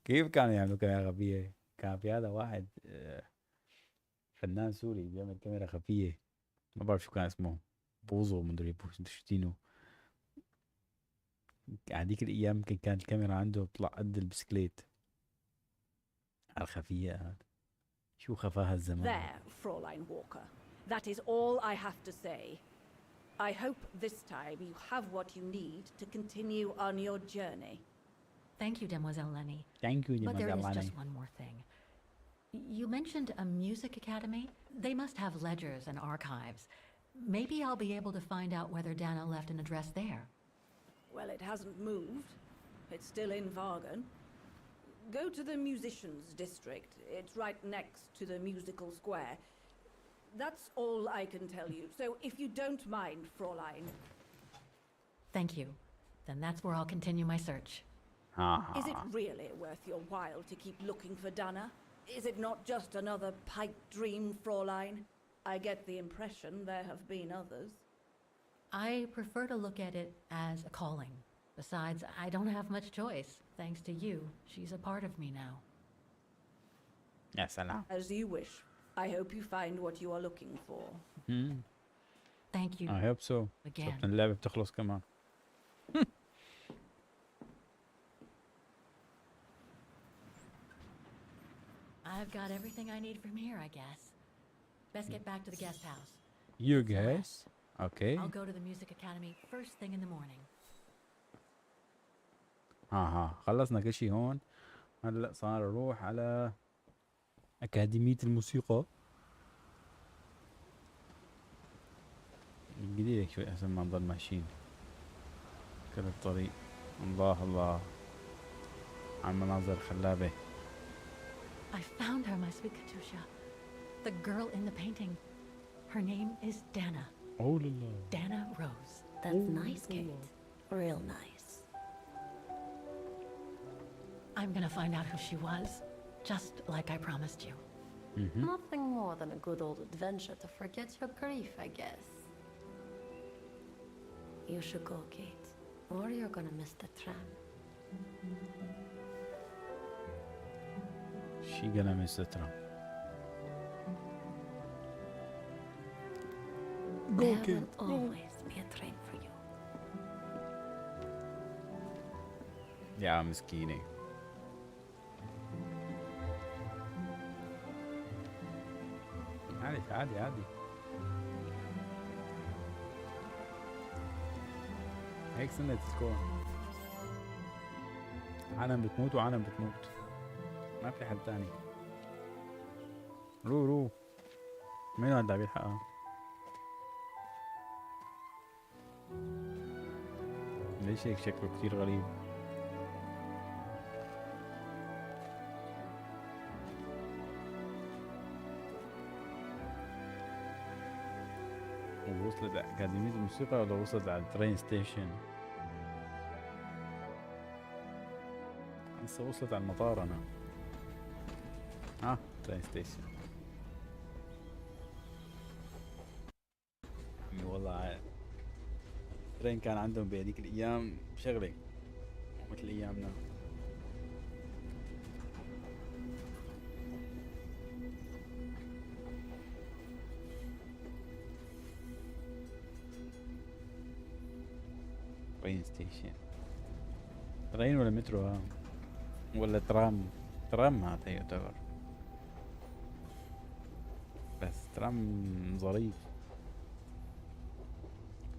كيف كانوا يعملوا كاميرا خفية؟ كان في هذا واحد فنان سوري بيعمل كاميرا خفية، ما بعرف شو كان اسمه، بوزو مدري شتينو. هذيك الأيام يمكن كانت الكاميرا عنده بتطلع قد البسكليت على الخفية. هذا شو خفاها الزمان.
There, Fräulein Walker. That is all I have to say. I hope this time you have what you need to continue on your journey.
Thank you, Demoiselle Lenny.
Thank you,
But there is
Madeline.
just one more thing. You mentioned a music academy. They must have ledgers and archives. Maybe I'll be able to find out whether Dana left an address there.
Well, it hasn't moved. It's still in Wagen. Go to the musicians' district. It's right next to the musical square. That's all I can tell you. So if you don't mind, Fräulein.
Thank you. Then that's where I'll continue my search.
Is it really worth your while to keep looking for Dana? Is it not just another pipe dream, Fräulein? I get the impression there have been others.
I prefer to look at it as a calling. Besides, I don't have much choice. Thanks to you, she's a part of me now.
يا سلام.
As you wish. I hope you find what you are looking for.
Thank you
I hope so.
again.
شفت اللعبة بتخلص كمان.
I've got everything I need from here, I guess. Best get back to the guest house.
You guys. Okay.
I'll go to the music academy first thing in the morning.
ها خلصنا كل شي هون. هلا صار اروح على أكاديمية الموسيقى الجديدة شوي أحسن ما نضل ماشيين كل الطريق. الله الله على المناظر الخلابة.
I found her, my sweet Katusha. The girl in the painting. Her name is Dana.
Oh la la.
Dana Rose.
That's nice, Kate. Real nice.
I'm gonna find out who she was, just like I promised you.
Nothing more than a good old adventure to forget your grief, I guess. You should go, Kate, or you're gonna miss the tram.
She gonna miss the tram.
There will always be a train for you.
يا مسكينة. عادي عادي عادي. هيك سنة تكون. عالم بتموت وعالم بتموت. ما في حد تاني. رو مين هاد اللي بيلحقها؟ ليش هيك شكله كتير غريب؟ ووصلت أكاديمية الموسيقى ولا وصلت على الترين ستيشن؟ لسه وصلت على المطار أنا. ترين ستيشن. والله الترين كان عندهم بهذيك الأيام شغلة مثل أيامنا. ترين ستيشن. ترين ولا مترو ولا ترام؟ ترام هذا يعتبر، بس ترام ظريف.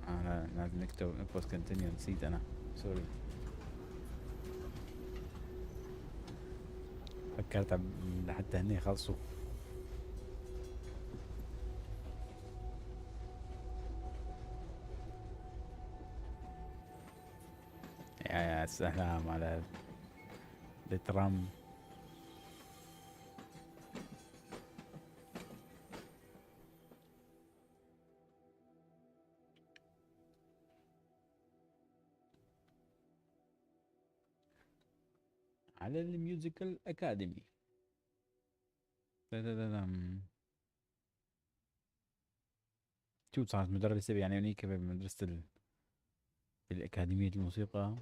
أنا لازم نكتب نبوست كونتينيو، نسيت أنا سوري. فكرت لحتى هني خلصوا. يا سلام على الترام. على الميوزيكال أكاديمي. شو صارت مدرسة يعني هنيك بمدرسة بالأكاديمية الموسيقى.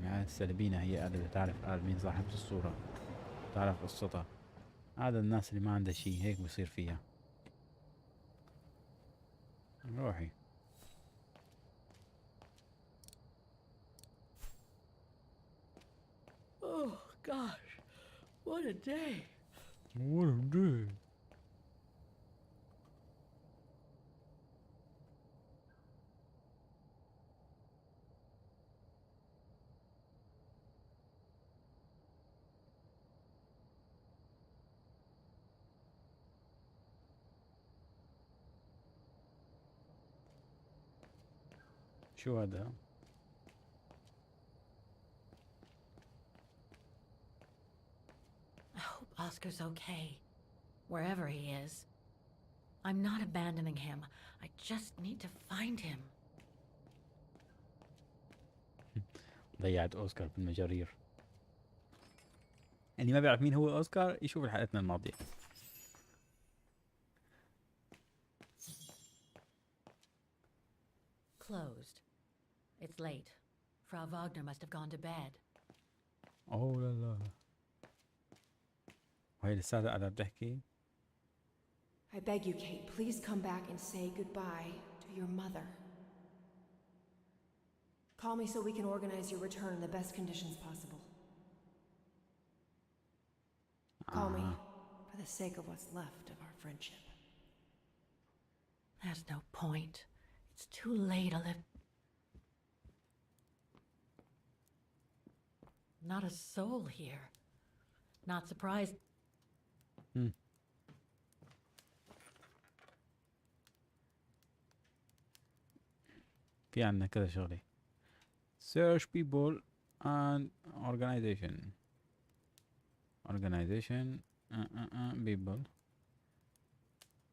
السلبينة هي قادرة تعرف مين صاحبة الصورة، تعرف قصتها. هذا الناس اللي ما عندها شي هيك بصير فيها. روحي.
Oh gosh, what a day.
What a day. شو هذا؟
I hope Oscar's okay, wherever he is. I'm not abandoning him. I just need to find him.
ضيعت أوسكار بالمجارير. اللي ما بيعرف مين هو أوسكار يشوف حلقتنا الماضية.
Closed. It's late. Frau Wagner must have gone to bed.
Oh la la. وهي لساتها قاعدة بتحكي.
I beg you, Kate, please come back and say goodbye to your mother. Call me so we can organize your return in the best conditions possible. Call me for the sake of what's left of our friendship.
There's no point. It's too late to live. Not a soul here. Not surprised.
في عندنا كذا شغلة. Search people and organization. People.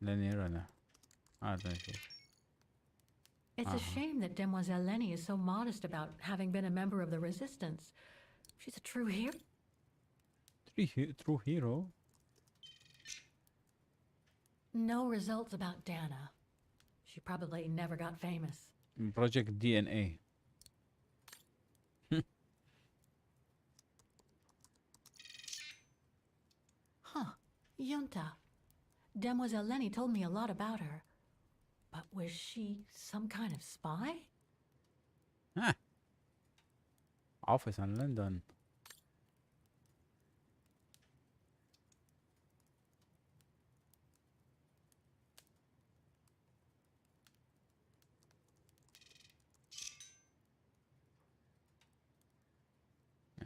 لاني رنا. هذا نشوف.
It's a shame that Demoiselle Lenny is so modest about having been a member of the Resistance. She's a true hero.
True hero.
No results about Dana. She probably never got famous.
Project DNA.
Huh. Yunta. Demoiselle Lenny told me a lot about her. But was she some kind of spy?
Office in London.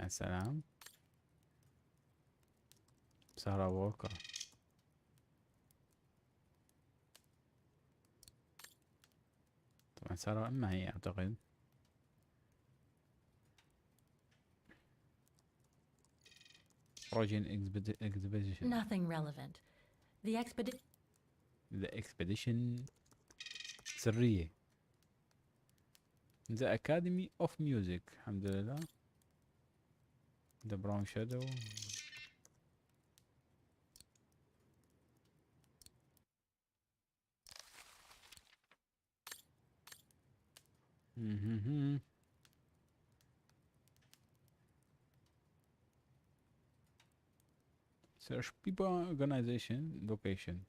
يا سلام. سارة ووكر. طبعا سارة ما هي أعتقد. Origin Expedition.
Nothing relevant. The
expedition سرية. The Academy of Music. الحمد لله. The Brown Shadow. Search people, organization, location.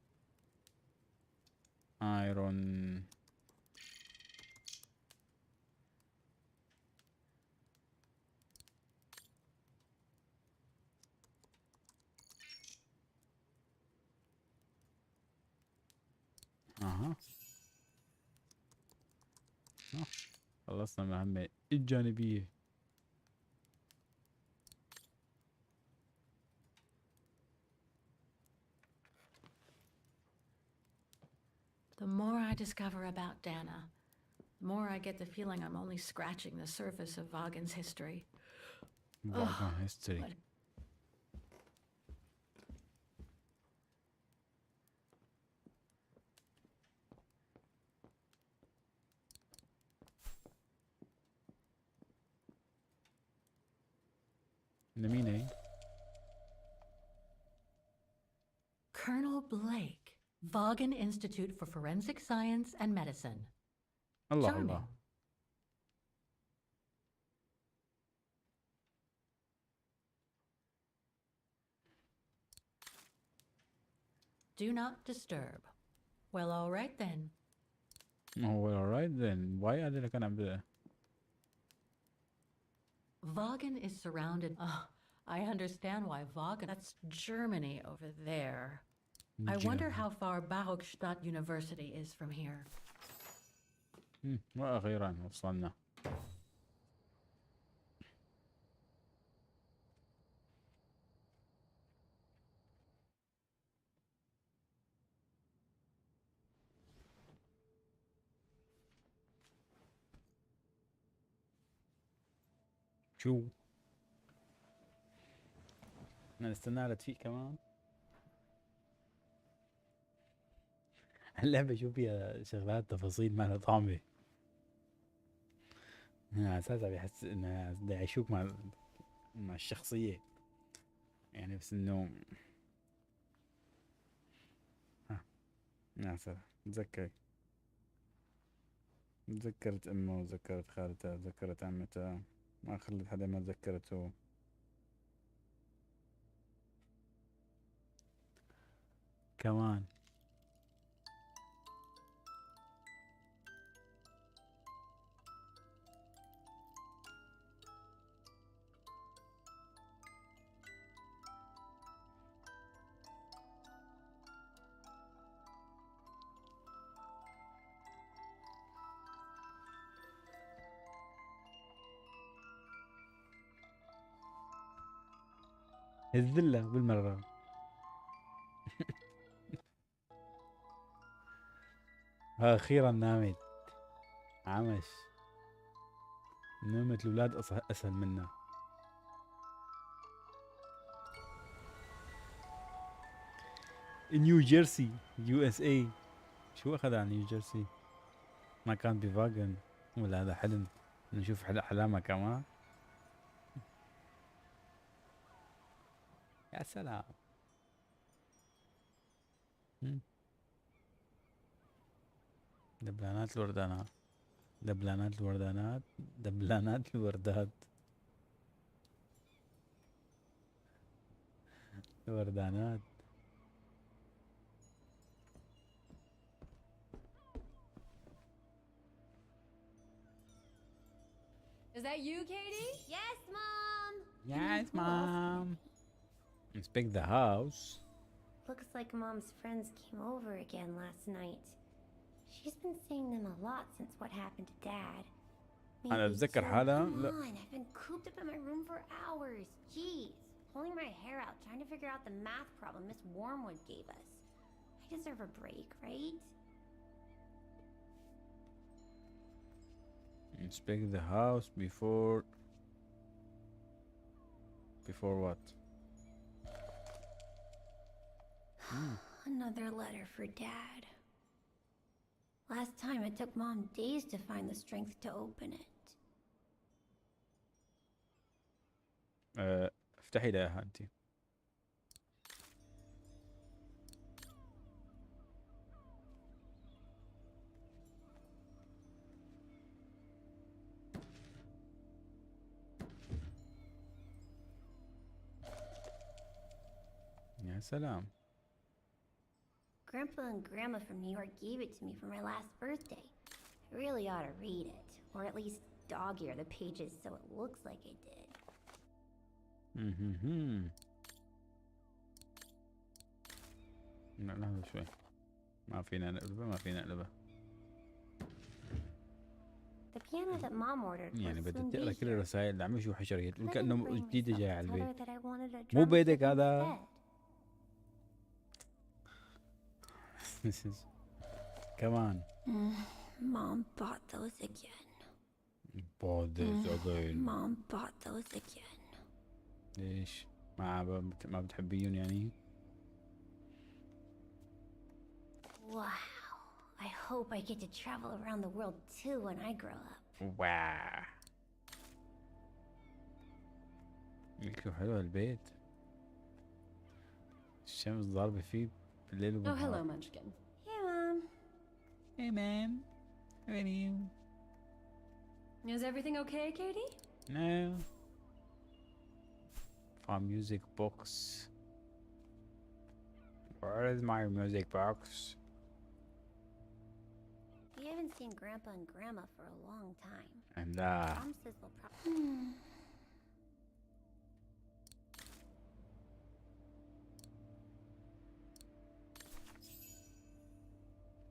Iron. خلصنا المهمة الجانبية.
The more I discover about Dana, the more I get the feeling I'm only scratching the surface of Vaughan's history.
Vaughan history. مين هي؟
Colonel Blake, Vaughan Institute for Forensic Science and Medicine.
الله
Charming.
الله.
Do not disturb. Well, all right then.
Oh, well, alright then. Why are they gonna be?
Vaughan is surrounded. I understand why Vaughan. That's Germany over there. I wonder how far Barokstadt University is from here.
وأخيرا وصلنا. شو بدنا نستنى على تفيق كمان. اللعبة شو فيها شغلات تفاصيل ما لها طعمة. على أساسها بيحس إنه بدي يعيشوك مع الشخصية يعني، بس إنه يا أساسا تذكرت أمه وتذكرت خالتها وتذكرت عمتها، ما خلت حدا ما تذكرته. كمان. الذلة بالمرة. أخيرا نامت. عمش. نومة الأولاد أسهل منا. نيو جيرسي يو اس اي. شو أخذ عن نيو جيرسي؟ ما كان بفاغن ولا هذا حلم؟ نشوف أحلامه كمان. يا سلام. دبلانات الوردانات. دبلانات الوردانات. دبلانات الوردات. الوردانات.
Is that you, Katie?
Yes, Mom!
Yes, Mom. Inspect the house.
Looks like Mom's friends came over again last night. She's been seeing them a lot since what happened to Dad.
أنا أتذكر حالة.
Come on, I've been cooped up in my room for hours. Jeez, pulling my hair out trying to figure out the math problem Miss Wormwood gave us. I deserve a break, right?
Inspect the house before what?
Another letter for Dad. Last time it took Mom days to find the strength to open it.
افتحي لها انت. يا سلام.
Grandpa and Grandma from New York gave it to me for my last birthday. I really ought to read it, or at least dog-ear the pages so it looks like I did.
لا لحظة شوي. ما فينا نقلبها.
The piano that Mom ordered
يعني
will
بدك
soon
تقرا
be
كل
here.
الرسائل اللي عم يشوف حشرية تقول
Couldn't
كأنه
bring
جديدة
myself
جاية
to
على
tell her
البيت.
that I wanted a
مو
drum
بيدك
kit
هذا.
instead.
كمان.
Mom bought those again.
Bought this again.
Mom bought those again.
ليش؟ ما بتحبيهم يعني؟
Wow. I hope I get to travel around the world too when I grow up.
واو. شو حلو البيت. الشمس ضاربة فيه بالليل
Oh, hello,
وبالنهار.
Munchkin.
Hey, Mom.
Hey man. How are you?
Is everything okay, Katie?
No. For music box. Where is my music box?
We haven't seen Grandpa and Grandma for a long time.
And
Mom says they'll probably...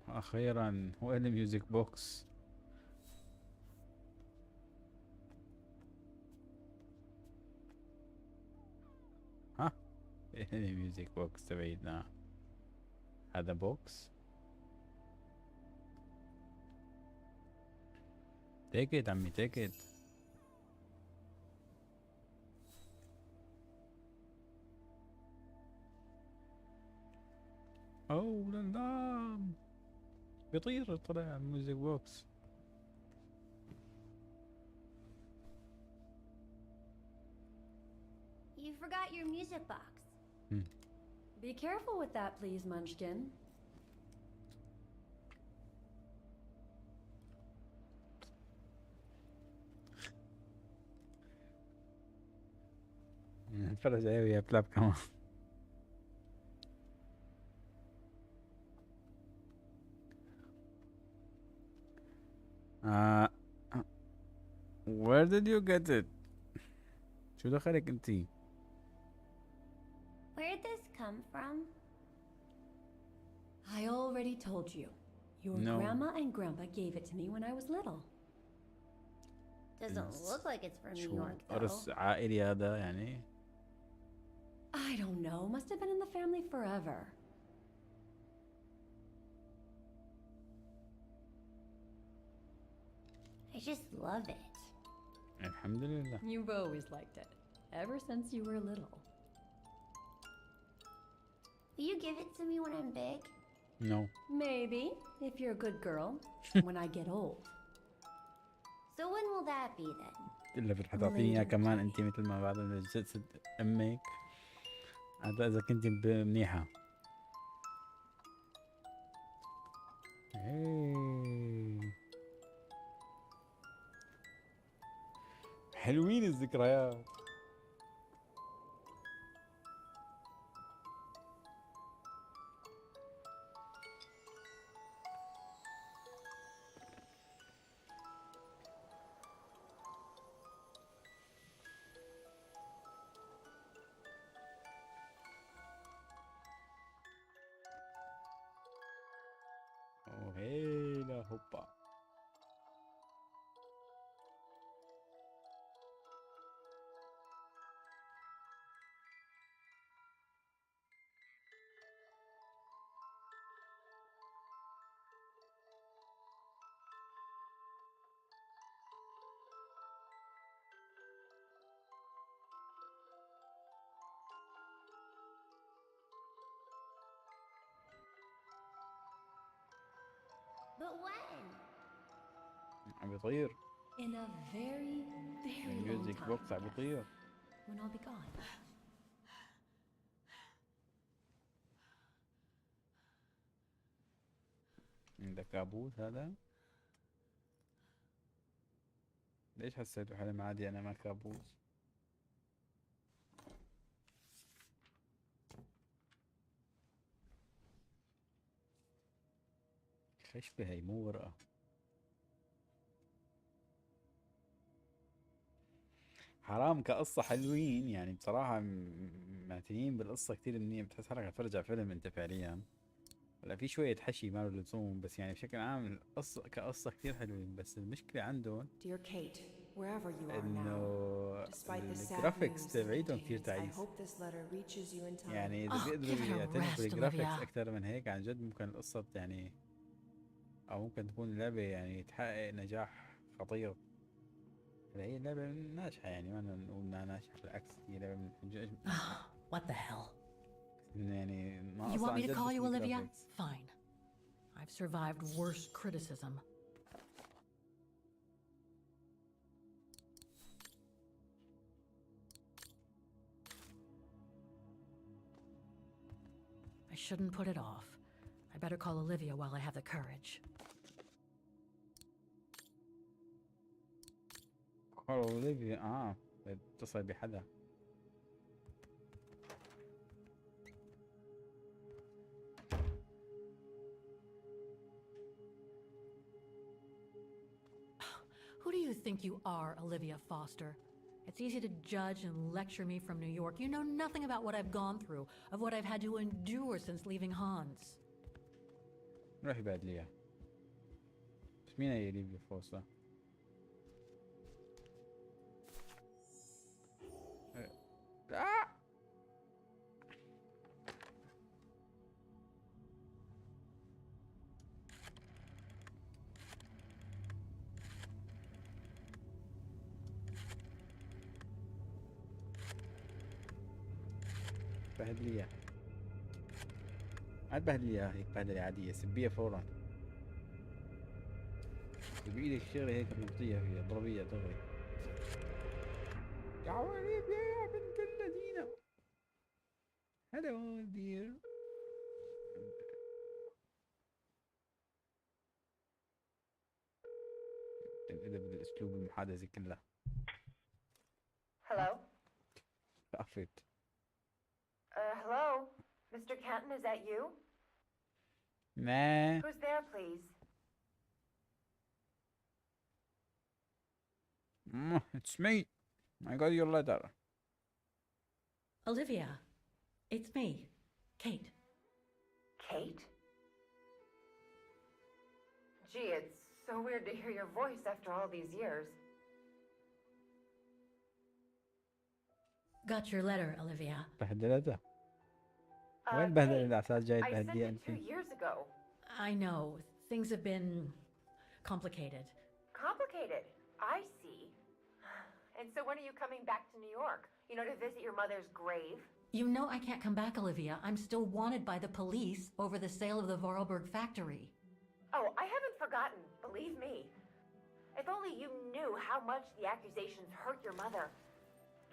أخيرا وين الميوزك بوكس؟ ها؟ وين الميوزك بوكس تبعيدنا؟ هذا بوكس؟ take it عمي take it. أوه لا لا بيطير طلع الميوزك بوكس.
You forgot your music box.
Be careful with that, please, Munchkin.
نتفرج عليه ويا بلاب كمان. Where did you get it? شو دخلك انتي؟
Where'd this come from?
I already told you. Your
No.
grandma and grandpa gave it to me when I was little.
Doesn't look like it's from New
شو
York, though.
إرث عائلي هذا يعني؟
I don't know. Must have been in the family forever.
I just love it.
الحمد لله.
You've always liked it. Ever since you were little.
Will you give it to me when I'm big?
No.
Maybe, if you're a good girl, when I get old.
So when will that be then?
إلا في حتعطيني إياه كمان أنت مثل ما بعد جلسة أمك. هذا إذا كنت منيحة. حلوين الذكريات. هيلا هوبا.
But when?
عم بيطير.
In a very, very long
الميوزك
time.
بوكس عم بيطير.
When I'll be gone.
عندك كابوس هذا؟ ليش حسيته حلم عادي أنا ما كابوس؟ خشبة هي مو ورقة. حرام كقصة حلوين يعني بصراحة معتنين بالقصة كتير منيح. بتحس حالك عم تتفرج على فيلم انت فعليا. هلا في شوية حشي ما له لزوم بس يعني بشكل عام القصة كقصة كتير حلوين. بس المشكلة عندهم
Dear Kate, wherever you are
انه
now, despite the sad
الجرافيكس
news it
تبعيتهم كتير
contains, I
تعيس.
hope this letter reaches you in time.
يعني اذا
Oh,
بيقدروا
give it a
يعتنوا
rest,
بالجرافيكس
Olivia.
اكثر من هيك عن جد ممكن القصة يعني او ممكن تكون اللعبة يعني تحقق نجاح خطير. هلا هي اللعبة ناجحة يعني ما نقول انها ناجحة بالعكس هي لعبة من الحاجات
What the hell?
إنه يعني
You
ناقصة
want
عن
me to
جد
call
بس
you Olivia?
الجرافيكس.
Fine. I've survived worse criticism. I shouldn't put it off. I better call Olivia while I have the courage.
كول اوليفيا بتتصل بحدا.
Who do you think you are, Olivia Foster? It's easy to judge and lecture me from New York. You know nothing about what I've gone through, of what I've had to endure since leaving Hans.
روحي بعد ليها. بس مين هي ليفيا فوسا؟ لا بهدليها. ما تبهدليها هيك بهدلة عادية. سبيها فورا. بإيدك شغلة هيك مبطية فيها اضربيها دغري. يا وليدي يا بنت الذين. هلو دير. الأدب بالأسلوب المحادثة كلها.
Hello?
عفت.
Hello? Mr. Canton, is that you?
ما
Who's there, please?
It's me. I got your letter.
Olivia, it's me, Kate.
Kate? Gee, it's so weird to hear your voice after all these years.
Got your letter, Olivia.
بهدلتها. وين بهدل الأساس جاي
I sent
تبهدليها
it
أنت؟
2 years ago.
I know, things have been complicated.
Complicated. I see. And so when are you coming back to New York? You know, to visit your mother's grave?
You know I can't come back, Olivia. I'm still wanted by the police over the sale of the Vorarlberg factory.
Oh, I haven't forgotten, believe me. If only you knew how much the accusations hurt your mother.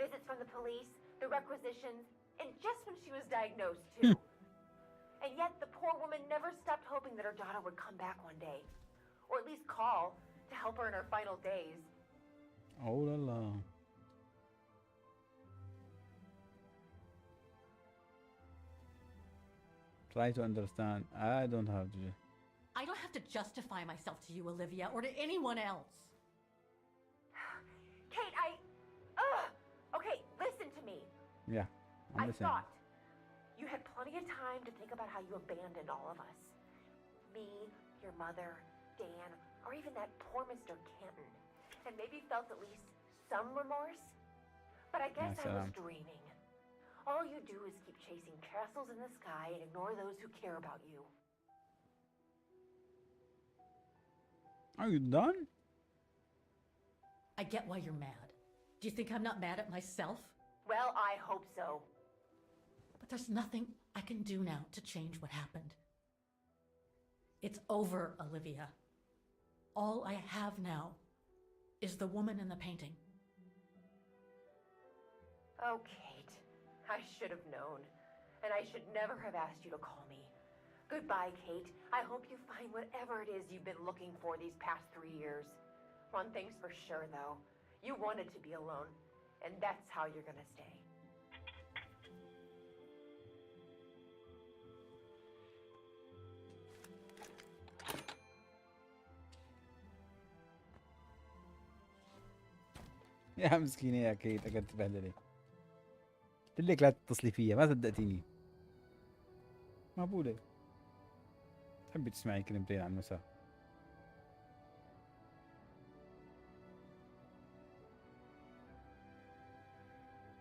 Visits from the police, the requisitions, and just when she was diagnosed, too. And yet the poor woman never stopped hoping that her daughter would come back one day. Or at least call to help her in her final days.
Oh la la. Try to understand. I don't have to.
I don't have to justify myself to you, Olivia, or to anyone else.
Kate, okay, listen to me.
Yeah, I'm
I
listening.
thought you had plenty of time to think about how you abandoned all of us. Me, your mother, Dan, or even that poor Mr. Kenton. And maybe felt at least some remorse. But I guess I was dreaming. All you do is keep chasing castles in the sky and ignore those who care about you.
Are you done?
I get why you're mad. Do you think I'm not mad at myself?
Well, I hope so.
But there's nothing I can do now to change what happened. It's over, Olivia. All I have now is the woman in the painting.
Oh, Kate, I should have known. And I should never have asked you to call me. Goodbye, Kate. I hope you find whatever it is you've been looking for these past 3 years. One thing's for sure, though. You wanted to be alone, and that's how you're gonna stay.
يا مسكينة يا كيت أكلت تبهدلي. قلت لك لا تتصلي فيها ما صدقتيني. مقبولة. تحبي تسمعي كلمتين عن المساء.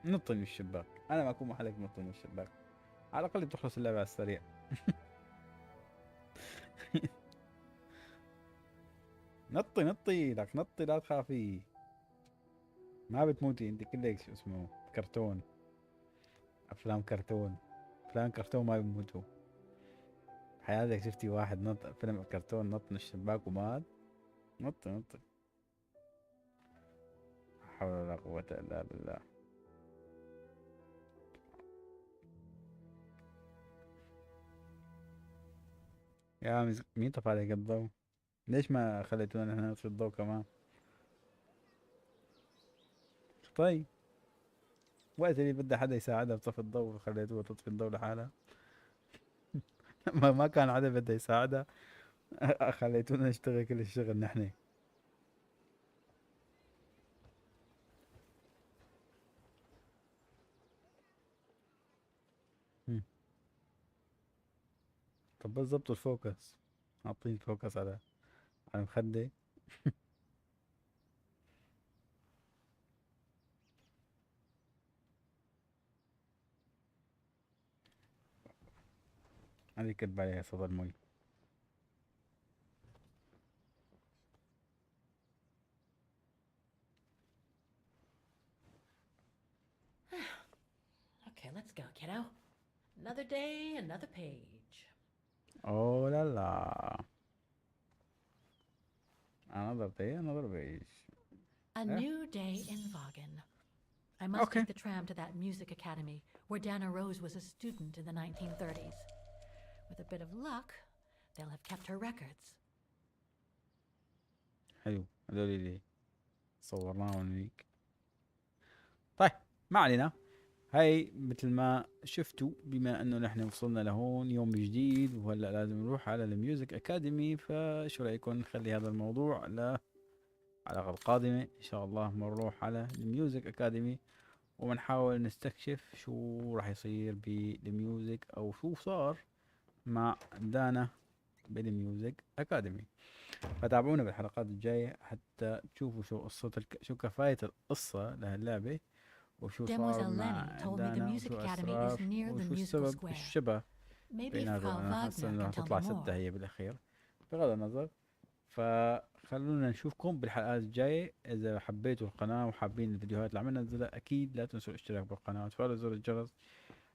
نطي من الشباك. أنا ما أكون محلك نطي من الشباك. على الأقل بتخلص اللعبة على السريع. نطي لك نطي لا تخافي. ما بتموتي انت كلك شو اسمه كرتون. افلام كرتون ما بيموتوا. حياتك شفتي واحد نط فيلم كرتون نط من الشباك ومات؟ نطي لا حول ولا قوة الا بالله. يا مين طفى عليك الضوء؟ ليش ما خليتونا هنا في الضوء كمان؟ طيب وقت اللي بدها حدا يساعدها بطفي الضوء خليتوها تطفي الضوء لحالها. ما كان حدا بده يساعدها خليتونا نشتغل كل الشغل نحن. طب بس ضبطوا الفوكس. حاطين فوكس على المخدة. هذه كتب عليها صدى المي.
Okay, let's go, kiddo. Another day, another page.
Oh la la. Another day, another page.
A new day in Vagen. I must take the tram to that music academy where Dana Rose was a student in the 1930s. With a bit of luck, they'll have kept her records.
حلو هذول اللي صورناهم هيك. طيب ما علينا. هاي مثل ما شفتوا بما انه نحن وصلنا لهون يوم جديد وهلا لازم نروح على الميوزك اكاديمي. فشو رايكم نخلي هذا الموضوع على الحلقة القادمة إن شاء الله بنروح على الميوزك أكاديمي وبنحاول نستكشف شو راح يصير بالميوزك أو شو صار مع ادناه بالميوزك أكاديمي. فتابعونا بالحلقات الجاية حتى تشوفوا شو قصة شو كفاية القصة لهاللعبة وشو صار مع ادناه وشو أسرار وشو السبب الشبه بيناتهم. أنا حاسس إنه راح تطلع 6 هي بالأخير بغض النظر. فخلونا نشوفكم بالحلقات الجاية. إذا حبيتوا القناة وحابين الفيديوهات اللي عم ننزلها أكيد لا تنسوا الاشتراك بالقناة وتفعلوا زر الجرس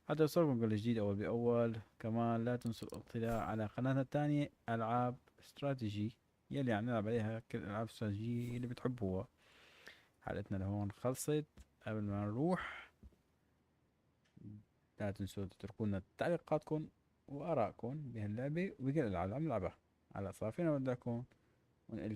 حتى يوصلكم كل جديد أول بأول. كمان لا تنسوا الاطلاع على قناتنا الثانية ألعاب استراتيجي يلي عم نلعب عليها كل الألعاب الاستراتيجية اللي بتحبوها. حلقتنا لهون خلصت. قبل ما نروح لا تنسوا تتركونا تعليقاتكم وآرائكم بهاللعبة وبكل الألعاب اللي عم نلعبها. على صافينا ودعكم ونقول